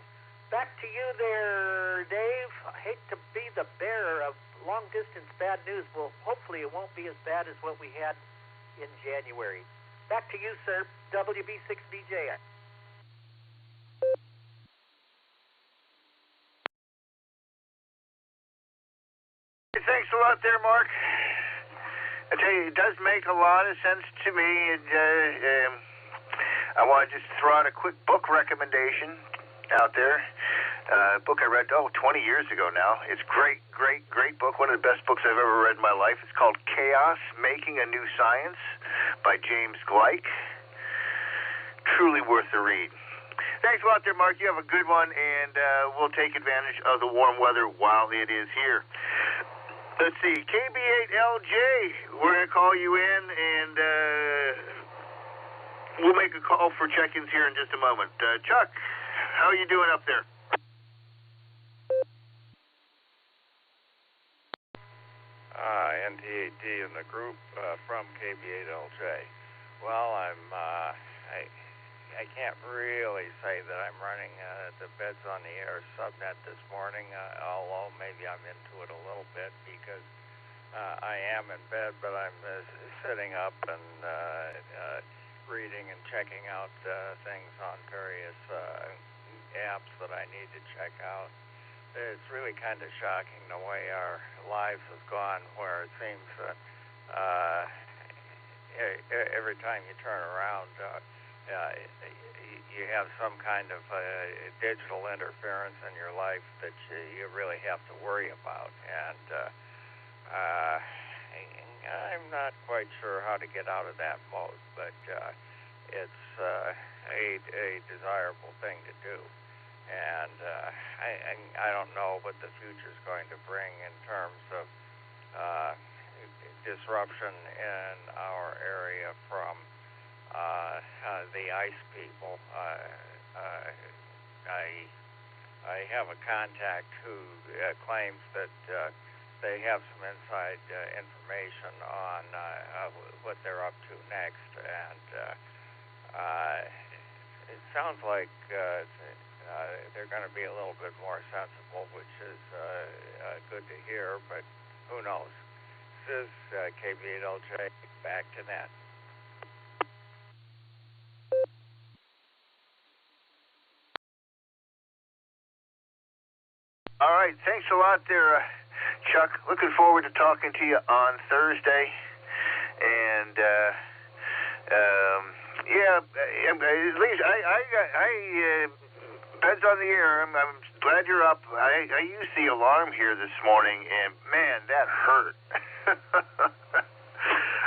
Back to you there, Dave. I hate to be the bearer of long-distance bad news. Well, hopefully it won't be as bad as what we had in January. Back to you, sir. WB6BJ. Thanks a lot there, Mark. I tell you, it does make a lot of sense to me. I want to just throw out a quick book recommendation out there. A book I read, 20 years ago now. It's great book. One of the best books I've ever read in my life. It's called Chaos, Making a New Science by James Gleick. Truly worth the read. Thanks a lot there, Mark. You have a good one, and we'll take advantage of the warm weather while it is here. Let's see, KB8LJ, we're going to call you in, and we'll make a call for check-ins here in just a moment. Chuck, how are you doing up there? NTAD in the group from KB8LJ. Well, I can't really say that I'm running the Beds on the Air subnet this morning, although maybe I'm into it a little bit because I am in bed, but I'm sitting up and reading and checking out things on various apps that I need to check out. It's really kind of shocking the way our lives have gone, where it seems that every time you turn around, you have some kind of digital interference in your life that you really have to worry about. And I'm not quite sure how to get out of that mode, but it's a desirable thing to do. And I don't know what the future is going to bring in terms of disruption in our area from the ice people. I have a contact who claims that they have some inside information on what they're up to next, and it sounds like they're going to be a little bit more sensible, which is good to hear, but who knows. This is KB8LJ, back to net. All right, thanks a lot there, Chuck. Looking forward to talking to you on Thursday. And at least I Beds on the Air. I'm glad you're up. I used the alarm here this morning, and man, that hurt.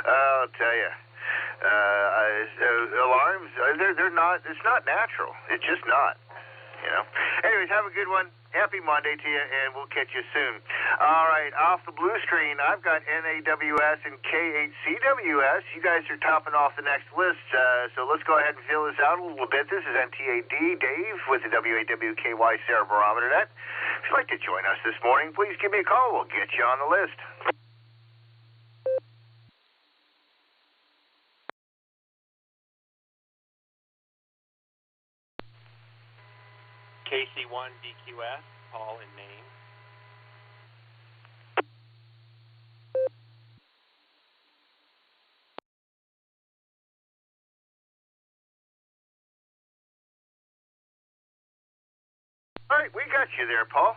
I'll tell you, alarms they're not. It's not natural. It's just not. You know. Anyways, have a good one. Happy Monday to you, and we'll catch you soon. All right, off the blue screen, I've got NAWS and K8CWS. You guys are topping off the next list, so let's go ahead and fill this out a little bit. This is NTAD, Dave, with the WAWKY Sarah Barometer Net. If you'd like to join us this morning, please give me a call. We'll get you on the list. KC1 DQS, Paul in Maine. right, we got you there, Paul.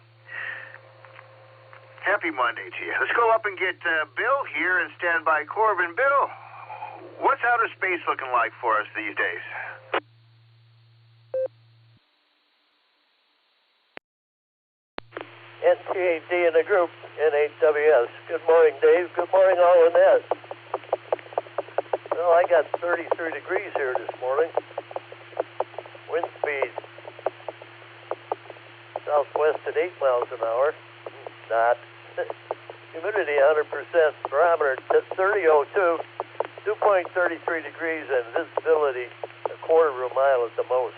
Happy Monday to you. Let's go up and get Bill here and stand by Corbin. Bill, what's outer space looking like for us these days? NCAD in the group, NHWS. Good morning, Dave. Good morning, all in that. Well, I got 33 degrees here this morning. Wind speed southwest at 8 miles an hour. Not. Humidity 100%. Barometer at 3002. 2.33 degrees and visibility a quarter of a mile at the most.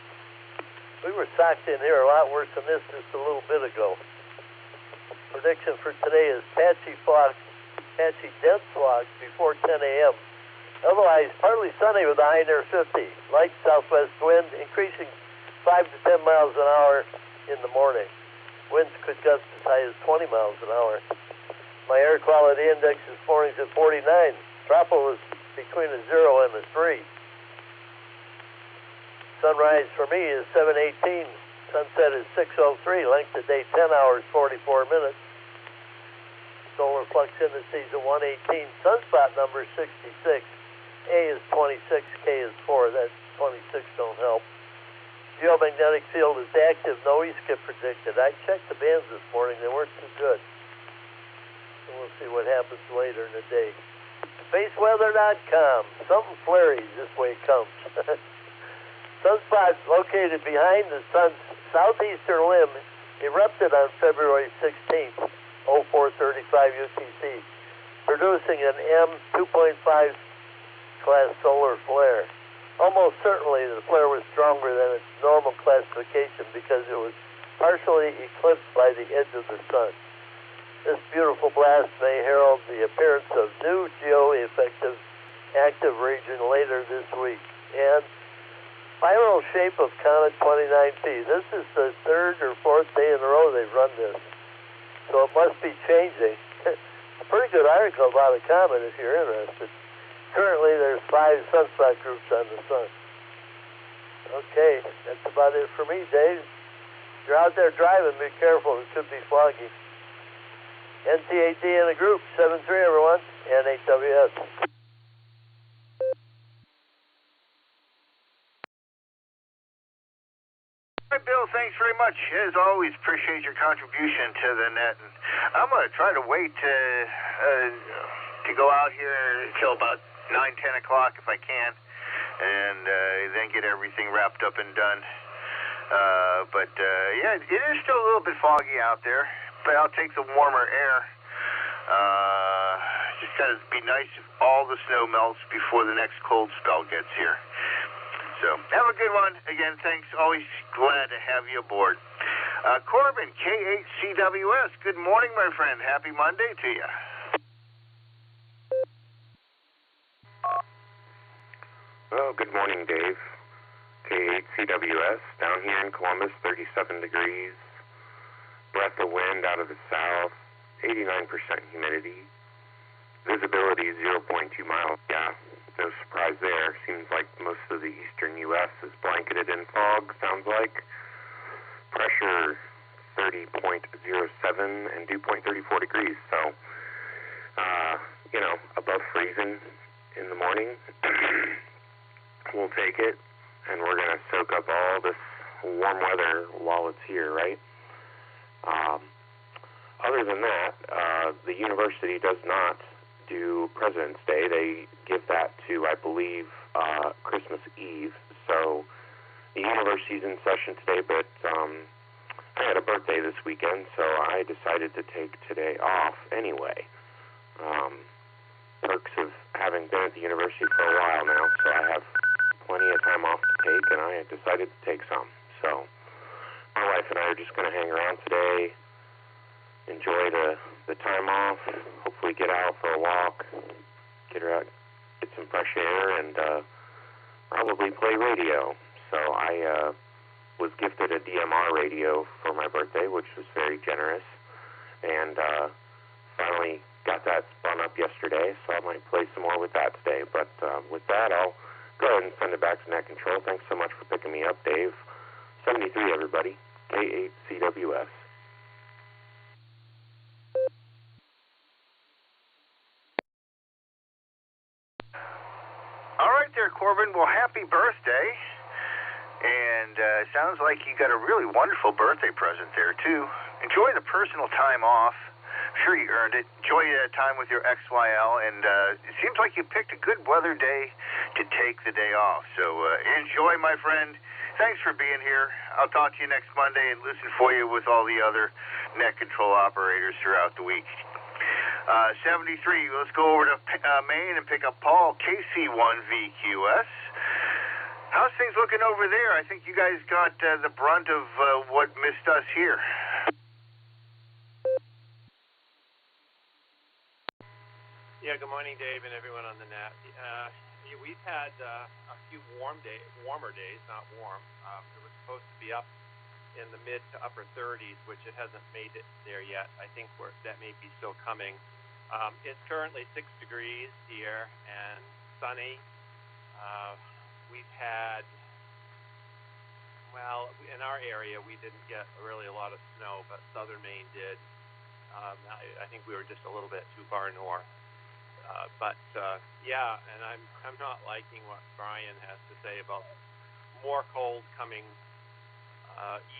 We were socked in here a lot worse than this just a little bit ago. Prediction for today is patchy fog, patchy dense fog before 10 a.m. Otherwise, partly sunny with a high near 50. Light southwest wind increasing 5 to 10 miles an hour in the morning. Winds could gust as high as 20 miles an hour. My air quality index this morning is at 49. Tropical is between a 0 and a 3. Sunrise for me is 7:18. Sunset is 6:03. Length of day 10 hours 44 minutes. Solar flux indices at 118. Sunspot number 66. A is 26. K is 4. That 26 don't help. Geomagnetic field is active. No east skip predicted. I checked the bands this morning. They weren't too good. So we'll see what happens later in the day. SpaceWeather.com. Something flary this way it comes. Sunspot located behind the sun's southeastern limb erupted on February 16th, 0435 UTC, producing an M2.5 class solar flare. Almost certainly the flare was stronger than its normal classification because it was partially eclipsed by the edge of the sun. This beautiful blast may herald the appearance of new geo-effective active region later this week. And spiral shape of comet 29P. This is the third or fourth day in a row they've run this. So it must be changing. A pretty good article about a comet if you're interested. Currently there's 5 sunspot groups on the sun. Okay, that's about it for me, Dave. If you're out there driving, be careful. It could be foggy. NCAD in a group, 7-3 everyone, NHWS. All right, Bill, thanks very much. As always, appreciate your contribution to the net. And I'm going to try to wait to go out here until about 9, 10 o'clock if I can, and then get everything wrapped up and done. Yeah, it is still a little bit foggy out there, but I'll take some warmer air. Just got to be nice if all the snow melts before the next cold spell gets here. So, have a good one. Again, thanks. Always glad to have you aboard. Corbin, K8CWS, good morning, my friend. Happy Monday to you. Well, good morning, Dave. K8CWS, down here in Columbus, 37 degrees. Breath of wind out of the south, 89% humidity. Visibility 0.2 miles. Yeah, no surprise there. Seems like most of the eastern U.S. is blanketed in fog, sounds like. Pressure 30.07 and dew point 34 degrees. So, above freezing in the morning. We'll take it, and we're going to soak up all this warm weather while it's here, right? Other than that, the university does not do President's Day. They give that to, I believe, Christmas Eve. So the university's in session today, but I had a birthday this weekend, so I decided to take today off anyway. Perks of having been at the university for a while now, so I have plenty of time off to take, and I had decided to take some. So my wife and I are just going to hang around today, enjoy the time off, hopefully get out for a walk, get some fresh air, and probably play radio. So I was gifted a DMR radio for my birthday, which was very generous, and finally got that spun up yesterday, so I might play some more with that today. But with that, I'll go ahead and send it back to Net Control. Thanks so much for picking me up, Dave. 73, everybody. K8CWS. All right there, Corbin. Well, happy birthday. And sounds like you got a really wonderful birthday present there, too. Enjoy the personal time off. I'm sure you earned it. Enjoy time with your XYL. And it seems like you picked a good weather day to take the day off. So enjoy, my friend. Thanks for being here. I'll talk to you next Monday and listen for you with all the other net control operators throughout the week. 73, let's go over to Maine and pick up Paul, KC1VQS. How's things looking over there? I think you guys got the brunt of what missed us here. Yeah, good morning, Dave, and everyone on the net. We've had a few warmer days, not warm. It was supposed to be up in the mid to upper 30s, which it hasn't made it there yet. I think that may be still coming. It's currently 6 degrees here and sunny. We've had, well, in our area, we didn't get really a lot of snow, but southern Maine did. I think we were just a little bit too far north. Yeah, and I'm not liking what Brian has to say about more cold coming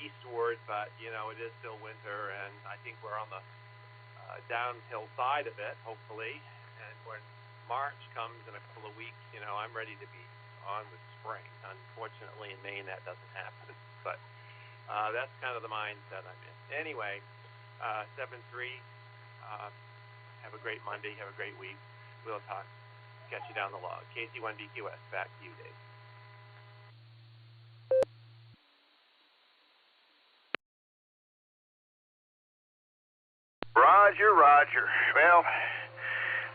eastward, but, you know, it is still winter, and I think we're on the downhill side of it, hopefully. And when March comes in a couple of weeks, you know, I'm ready to be on with spring. Unfortunately, in Maine, that doesn't happen. But that's kind of the mindset I'm in. Anyway, 7-3, have a great Monday. Have a great week. We'll talk. Catch you down the log. KC1BQS, back to you, Dave. Roger. Well,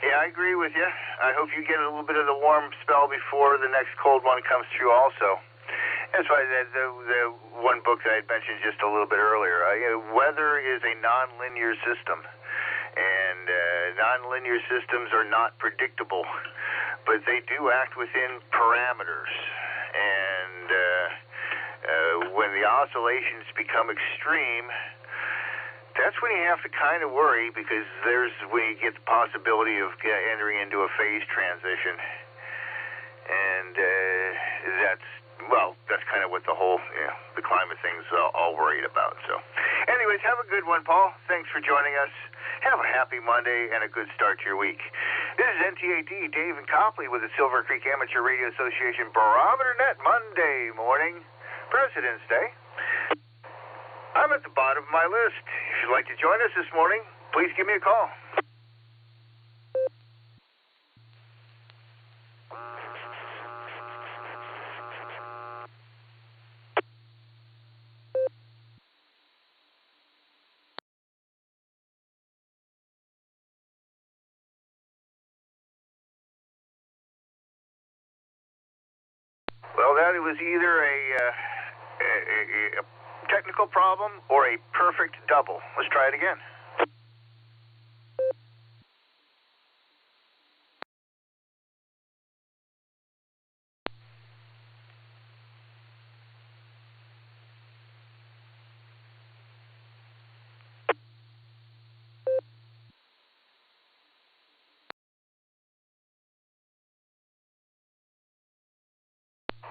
yeah, I agree with you. I hope you get a little bit of the warm spell before the next cold one comes through also. That's why the one book that I had mentioned just a little bit earlier. Weather is a nonlinear system, and nonlinear systems are not predictable, but they do act within parameters. And when the oscillations become extreme, that's when you have to kind of worry, because there's when you get the possibility of entering into a phase transition. And that's kind of what the whole, the climate thing's all worried about. So anyways, have a good one, Paul. Thanks for joining us. Have a happy Monday and a good start to your week. This is NTAD, Dave and Copley with the Silvercreek Amateur Radio Association Barometer Net, Monday morning, President's Day. I'm at the bottom of my list. If you'd like to join us this morning, please give me a call. Well, that was either a technical problem or a perfect double. Let's try it again.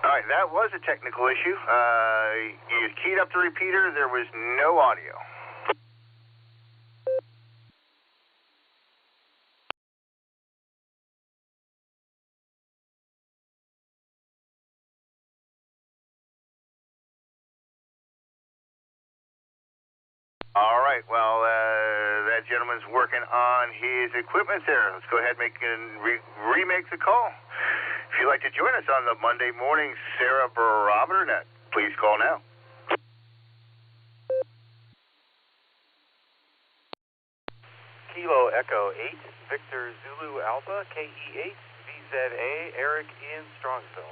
All right, that was a technical issue. You keyed up the repeater. There was no audio. All right, well, that gentleman's working on his equipment there. Let's go ahead and remake the call. If you'd like to join us on the Monday morning Sarah Barometer Net, please call now. Kilo Echo 8, Victor Zulu Alpha, KE8, VZA, Eric in Strongsville.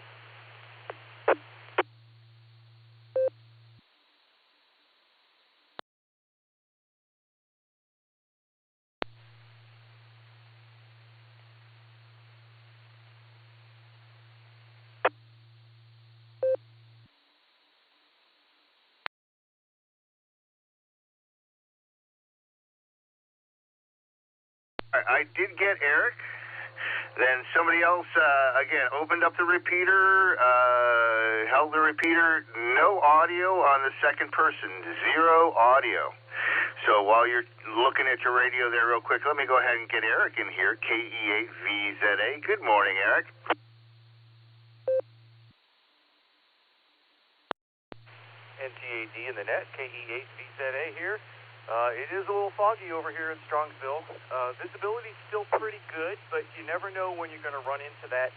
I did get Eric. Then somebody else, again, opened up the repeater, held the repeater, no audio on the second person, 0 audio. So while you're looking at your radio there real quick, let me go ahead and get Eric in here, KE8VZA. Good morning, Eric. NTAD in the net, KE8VZA here. It is a little foggy over here in Strongsville. Visibility's still pretty good, but you never know when you're going to run into that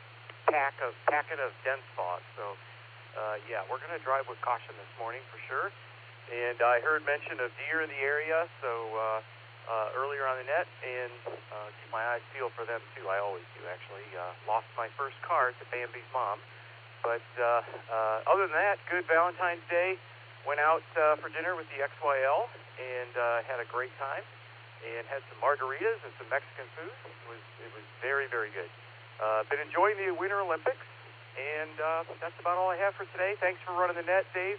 packet of dense fog. So, yeah, we're going to drive with caution this morning for sure. And I heard mention of deer in the area, so earlier on the net, and keep my eyes peeled for them too. I always do, actually. Lost my first car to Bambi's mom. But other than that, good Valentine's Day. Went out for dinner with the XYL and had a great time, and had some margaritas and some Mexican food. It was very, very good. Been enjoying the Winter Olympics, and that's about all I have for today. Thanks for running the net, Dave.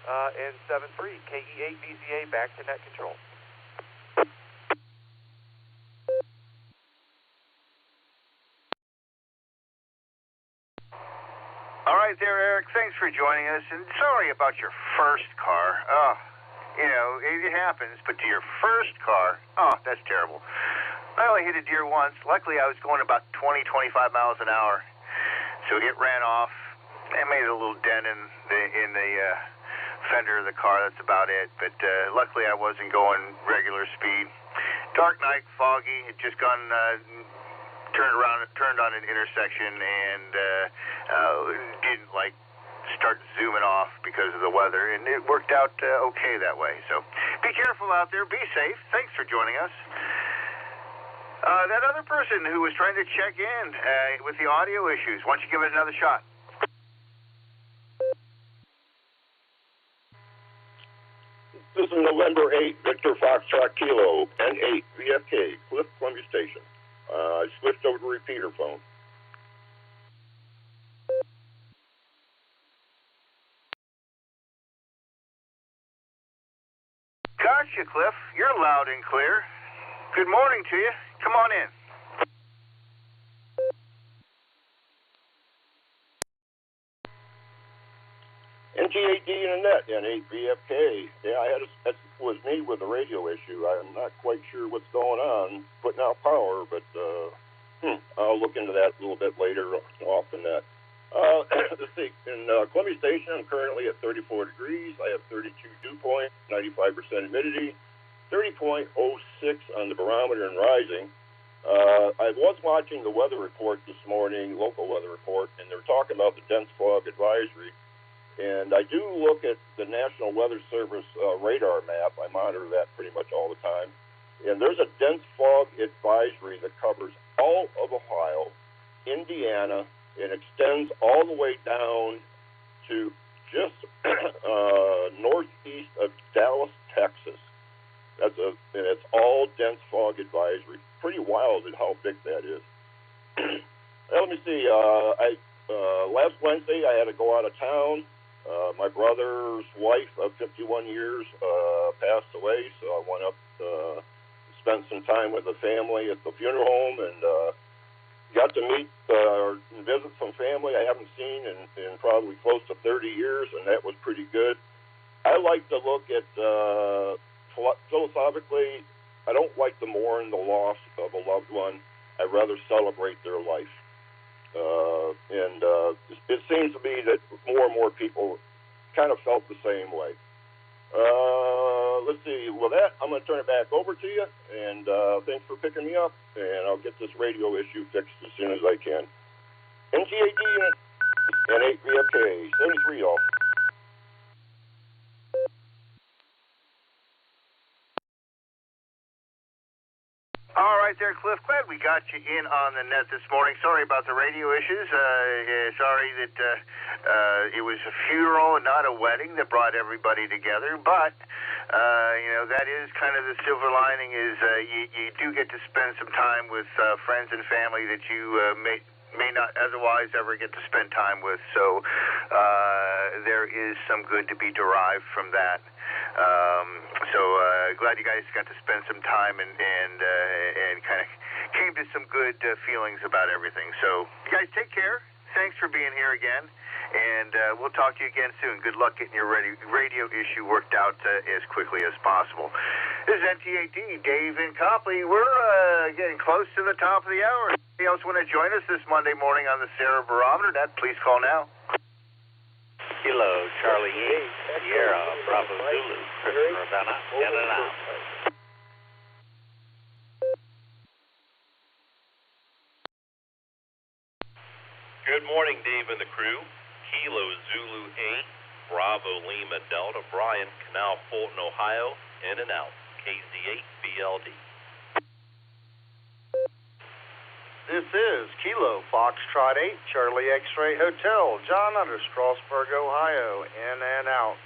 And 7-3, KE8VZA, back to net control. All right there, Eric. Thanks for joining us. And sorry about your first car. Oh, you know, it happens. But to your first car, oh, that's terrible. I only hit a deer once. Luckily, I was going about 20, 25 miles an hour. So it ran off. I made a little dent in the fender of the car. That's about it. But luckily, I wasn't going regular speed. Dark night, foggy. Had just gone... turned on an intersection and didn't start zooming off because of the weather, and it worked out okay that way. So be careful out there, be safe. Thanks for joining us. That other person who was trying to check in with the audio issues, why don't you give it another shot? This is November 8, Victor Foxtrot Kilo, N8 VFK, Cliff, Columbia Station. I switched over to repeater phone. Gotcha, Cliff. You're loud and clear. Good morning to you. Come on in. NTAD in the net, N8 VFK. Yeah, that was me with the radio issue. I'm not quite sure what's going on, putting out power, but I'll look into that a little bit later off the net. Let's see, in Columbia Station, I'm currently at 34 degrees. I have 32 dew point, 95% humidity, 30.06 on the barometer and rising. I was watching the weather report this morning, local weather report, and they're talking about the dense fog advisory. And I do look at the National Weather Service radar map. I monitor that pretty much all the time. And there's a dense fog advisory that covers all of Ohio, Indiana, and extends all the way down to just northeast of Dallas, Texas. And it's all dense fog advisory. Pretty wild at how big that is. Let me see. Last Wednesday I had to go out of town. My brother's wife of 51 years passed away, so I went up to spend some time with the family at the funeral home, and got to meet or visit some family I haven't seen in probably close to 30 years, and that was pretty good. I like to look at, philosophically, I don't like to mourn the loss of a loved one. I'd rather celebrate their life. It seems to me that more and more people kind of felt the same way. Let's see. With that, I'm going to turn it back over to you, and thanks for picking me up, and I'll get this radio issue fixed as soon as I can. NTAD and 8 VFK, 73 y'all. All right there, Cliff. Glad we got you in on the net this morning. Sorry about the radio issues. Sorry that it was a funeral and not a wedding that brought everybody together. But, that is kind of the silver lining is you do get to spend some time with friends and family that you may not otherwise ever get to spend time with. So there is some good to be derived from that. So glad you guys got to spend some time and kind of came to some good feelings about everything. So, you guys take care. Thanks for being here again. And we'll talk to you again soon. Good luck getting your radio issue worked out as quickly as possible. This is NTAD, Dave and Copley. We're getting close to the top of the hour. Anybody else want to join us this Monday morning on the Sarah Barometer Net? Please call now. Kilo, Charlie 8, Sierra, Bravo Zulu, Christopher Ravenna, in and out. Good morning, Dave and the crew. Kilo Zulu 8, Bravo Lima Delta, Bryan, Canal Fulton, Ohio, in and out. KZ8 BLD. This is Kilo Foxtrot 8, Charlie X-Ray Hotel, John under Strasburg, Ohio, in and out.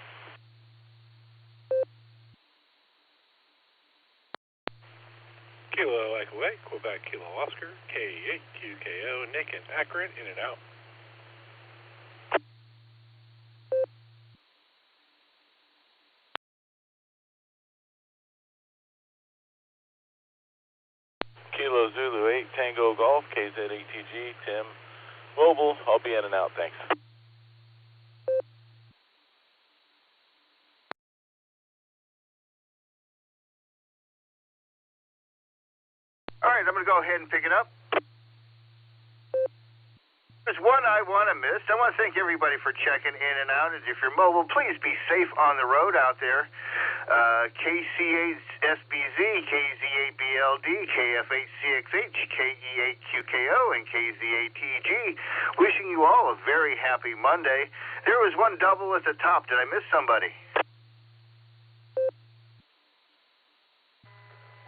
Kilo Echo 8, Quebec Kilo Oscar, K8 QKO, Nick and Akron, in and out. Kilo Zulu 8, Tango Golf, KZ8TG, Tim Mobile, I'll be in and out, thanks. All right, I'm going to go ahead and pick it up. There's one I want to miss. I want to thank everybody for checking in and out. And if you're mobile, please be safe on the road out there. KC8SBZ, KZ8BLD, KF8CXH, KE8QKO, and KZ8TG. Wishing you all a very happy Monday. There was one double at the top. Did I miss somebody?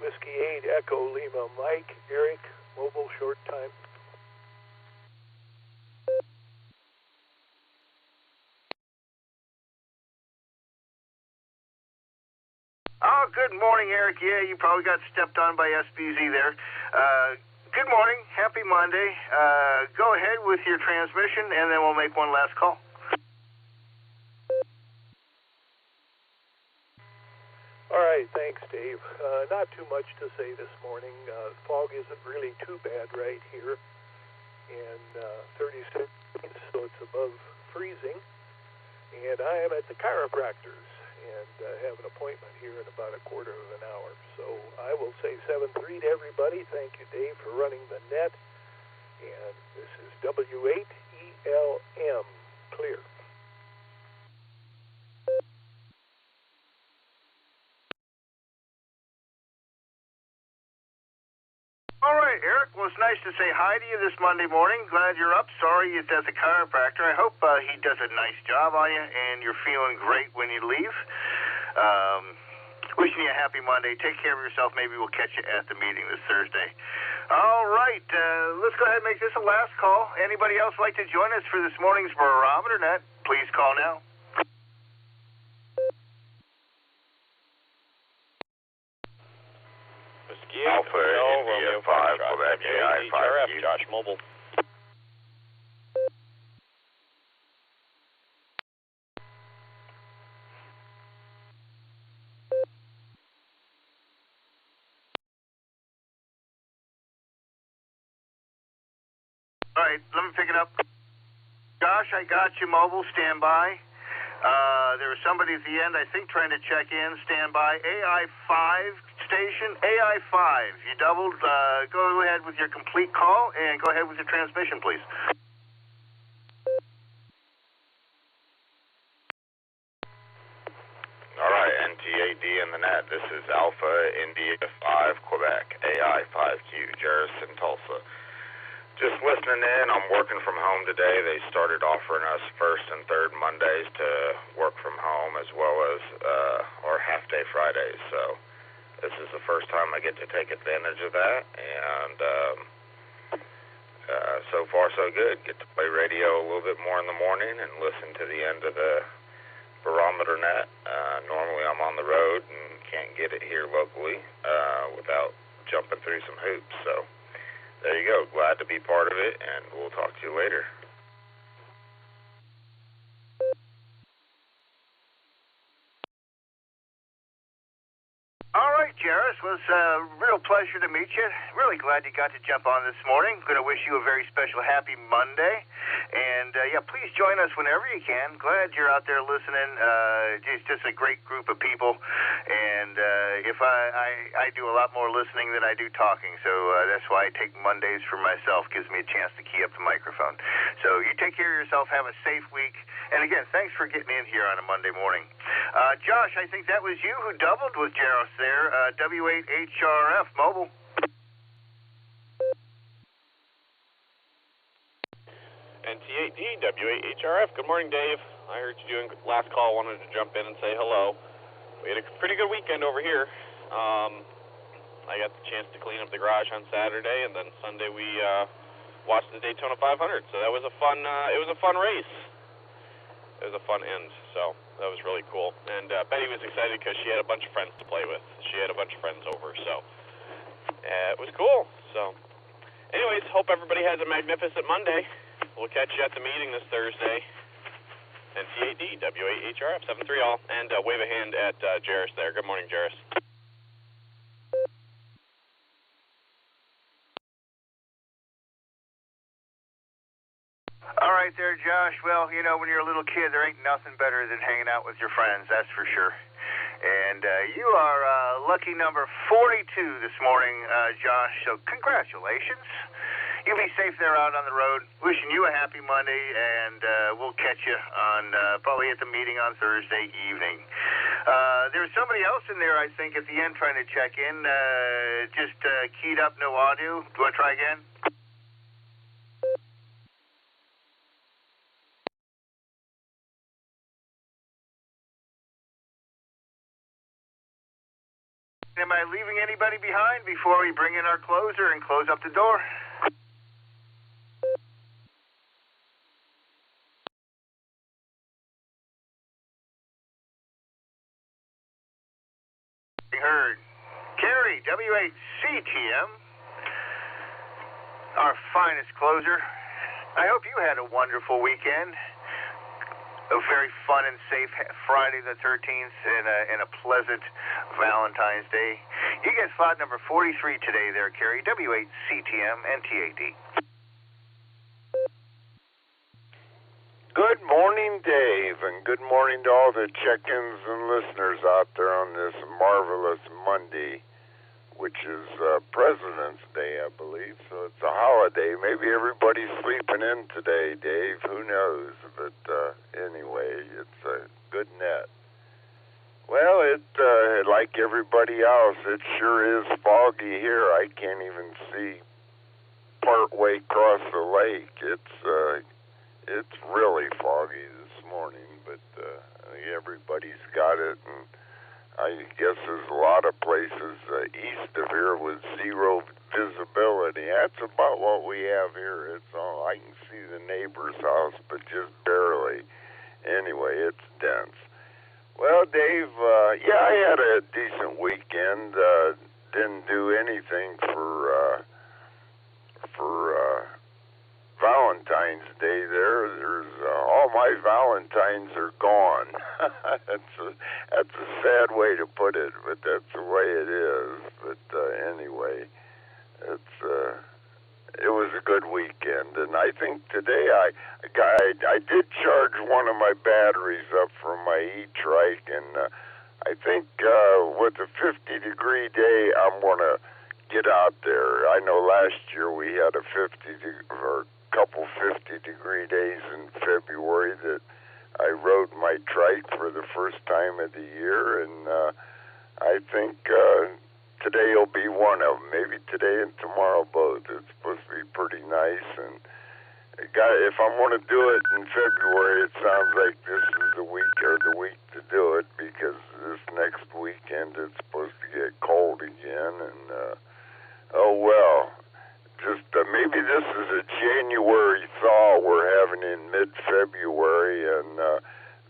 Whiskey 8, Echo Lima, Mike, Eric, mobile, short time. Oh, good morning, Eric. Yeah, you probably got stepped on by SBZ there. Good morning. Happy Monday. Go ahead with your transmission, and then we'll make one last call. All right, thanks, Dave. Not too much to say this morning. Fog isn't really too bad right here, and 36, so it's above freezing. And I am at the chiropractor's and have an appointment here in about a quarter of an hour. So I will say 7-3 to everybody. Thank you, Dave, for running the net. And this is W8ELM, clear. All right, Eric. Well, it's nice to say hi to you this Monday morning. Glad you're up. Sorry it's at the chiropractor. I hope he does a nice job on you and you're feeling great when you leave. Wishing you a happy Monday. Take care of yourself. Maybe we'll catch you at the meeting this Thursday. All right. Let's go ahead and make this a last call. Anybody else like to join us for this morning's Barometer Net? Please call now. Alpha India 5, Quebec AI 5Q. Josh Mobile. All right, let me pick it up. Josh, I got you, mobile. Stand by. There was somebody at the end, I think, trying to check in. Stand by. AI5 station. AI5. You doubled. Go ahead with your complete call and go ahead with your transmission, please. All right, NTAD in the net. This is Alpha India 5, Quebec, AI 5Q, Jarrison, Tulsa. Just listening in. I'm working from home today. They started offering us first and third Mondays to work from home as well as our half-day Fridays. So this is the first time I get to take advantage of that. And so far, so good. Get to play radio a little bit more in the morning and listen to the end of the Barometer Net. Normally I'm on the road and can't get it here locally without jumping through some hoops. So there you go. Glad to be part of it, and we'll talk to you later. All right, Jared. Jarvis. Well, it's a real pleasure to meet you. Really glad you got to jump on this morning. Going to wish you a very special happy Monday. And, please join us whenever you can. Glad you're out there listening. It's just a great group of people. And if I do a lot more listening than I do talking. So that's why I take Mondays for myself. Gives me a chance to key up the microphone. So you take care of yourself. Have a safe week. And, again, thanks for getting in here on a Monday morning. Josh, I think that was you who doubled with Jaros there. W8HRF Mobile. NT8D, W8HRF. Good morning, Dave. I heard you doing last call. Wanted to jump in and say hello. We had a pretty good weekend over here. I got the chance to clean up the garage on Saturday, and then Sunday we watched the Daytona 500. So that was a fun. It was a fun race. It was a fun end. So that was really cool. And Betty was excited because she had a bunch of friends to play with. She had a bunch of friends over, so it was cool. So, anyways, hope everybody has a magnificent Monday. We'll catch you at the meeting this Thursday. NT8D, W8HRF, 7-3 all. And wave a hand at Jairus there. Good morning, Jairus. All right there, Josh. Well, you know, when you're a little kid, there ain't nothing better than hanging out with your friends, that's for sure. And you are lucky number 42 this morning, Josh, so congratulations. You be safe there out on the road. Wishing you a happy Monday, and we'll catch you on probably at the meeting on Thursday evening. There's somebody else in there, I think, at the end trying to check in. Just keyed up, no audio. Do you want to try again? Am I leaving anybody behind before we bring in our closer and close up the door? Heard. Carrie, W8CTM, our finest closer. I hope you had a wonderful weekend. A very fun and safe Friday the 13th and a pleasant Valentine's Day. You get slot number 43 today there, Carrie. W8CTM NT8D. Good morning, Dave, and good morning to all the check-ins and listeners out there on this marvelous Monday, which is President's Day, I believe, so it's a holiday. Maybe everybody's sleeping in today, Dave, who knows, but anyway, it's a good net. Well, like everybody else, it sure is foggy here. I can't even see part way across the lake. It's really foggy this morning, but everybody's got it, and I guess there's a lot of places east of here with zero visibility. That's about what we have here. It's all I can see the neighbor's house, but just barely. Anyway, it's dense. Well, Dave, I had a decent weekend. Didn't do anything for Valentine's Day there. There's all my Valentines are gone. That's a sad way to put it, but that's the way it is. But anyway, it was a good weekend, and I think today I did charge one of my batteries up from my e-trike, and I think with a 50-degree day, I'm gonna get out there. I know last year we had a couple 50-degree days in February that I rode my trike for the first time of the year, and I think today will be one of them. Maybe today and tomorrow both. It's supposed to be pretty nice, and if I'm going to do it in February, it sounds like this is the week to do it, because this next weekend it's supposed to get cold again, and oh well. Just maybe this is a January thaw we're having in mid-February, and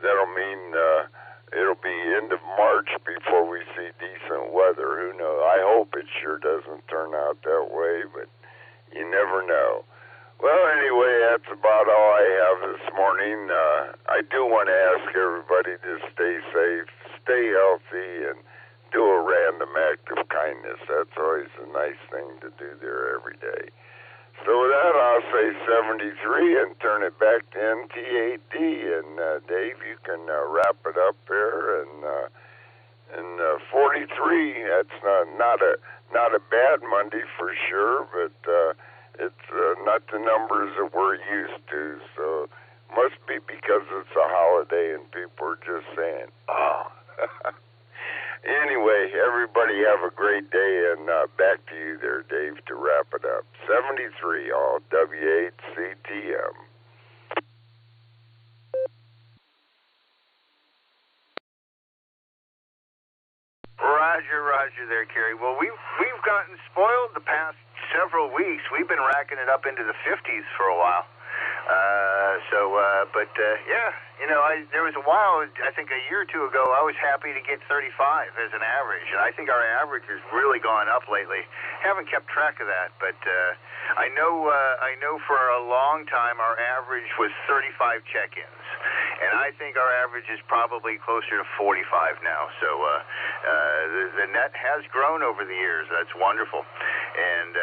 that'll mean it'll be end of March before we see decent weather. Who knows? I hope it sure doesn't turn out that way, but you never know. Well, anyway, that's about all I have this morning. I do want to ask everybody to stay safe, stay healthy, and do a random act of kindness. That's always a nice thing to do there every day. So with that, I'll say 73 and turn it back to NT8D. And Dave, you can wrap it up there. And 43, that's not a bad Monday for sure, but it's not the numbers that we're used to. So must be because it's a holiday and people are just saying, oh. Anyway, everybody have a great day, and back to you there, Dave, to wrap it up. 73, all W8CTM. Roger there, Kerry. Well, we've gotten spoiled the past several weeks. We've been racking it up into the 50s for a while. Yeah, you know, there was a while, I think a year or two ago, I was happy to get 35 as an average, and I think our average has really gone up lately. Haven't kept track of that, but I know for a long time our average was 35 check-ins, and I think our average is probably closer to 45 now. So the net has grown over the years. That's wonderful, and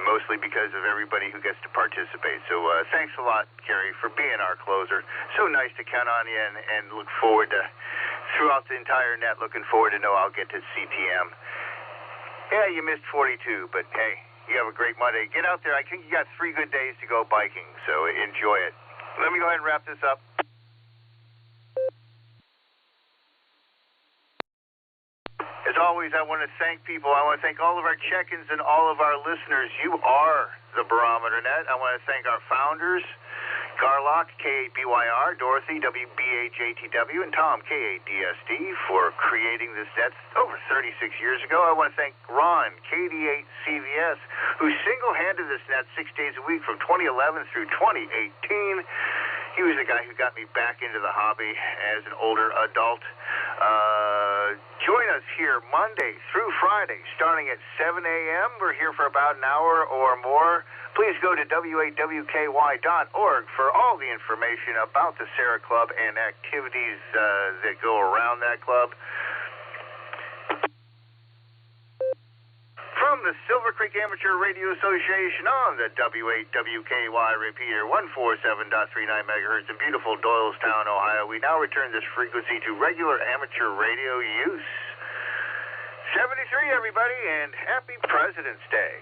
mostly because of everybody who gets to participate. So thanks a lot, Kerry, for being our closer. So nice to count on you, and look forward to, throughout the entire net, looking forward to know I'll get to CTM. Yeah, you missed 42, but hey, you have a great Monday. Get out there. I think you got 3 good days to go biking, so enjoy it. Let me go ahead and wrap this up. As always, I want to thank people. I want to thank all of our check-ins and all of our listeners. You are the Barometer Net. I want to thank our founders, Garlock, K8BYR, Dorothy, WBHATW, and Tom, K8DSD, for creating this net over 36 years ago. I want to thank Ron, KD8CVS, who single-handed this net 6 days a week from 2011 through 2018. He was the guy who got me back into the hobby as an older adult. Join us here Monday through Friday, starting at 7 a.m. We're here for about an hour or more. Please go to w8wky.org for all the information about the Sarah Club and activities that go around that club. From the Silvercreek Amateur Radio Association on the W8WKY repeater, 147.39 megahertz in beautiful Doylestown, Ohio, we now return this frequency to regular amateur radio use. 73, everybody, and happy President's Day.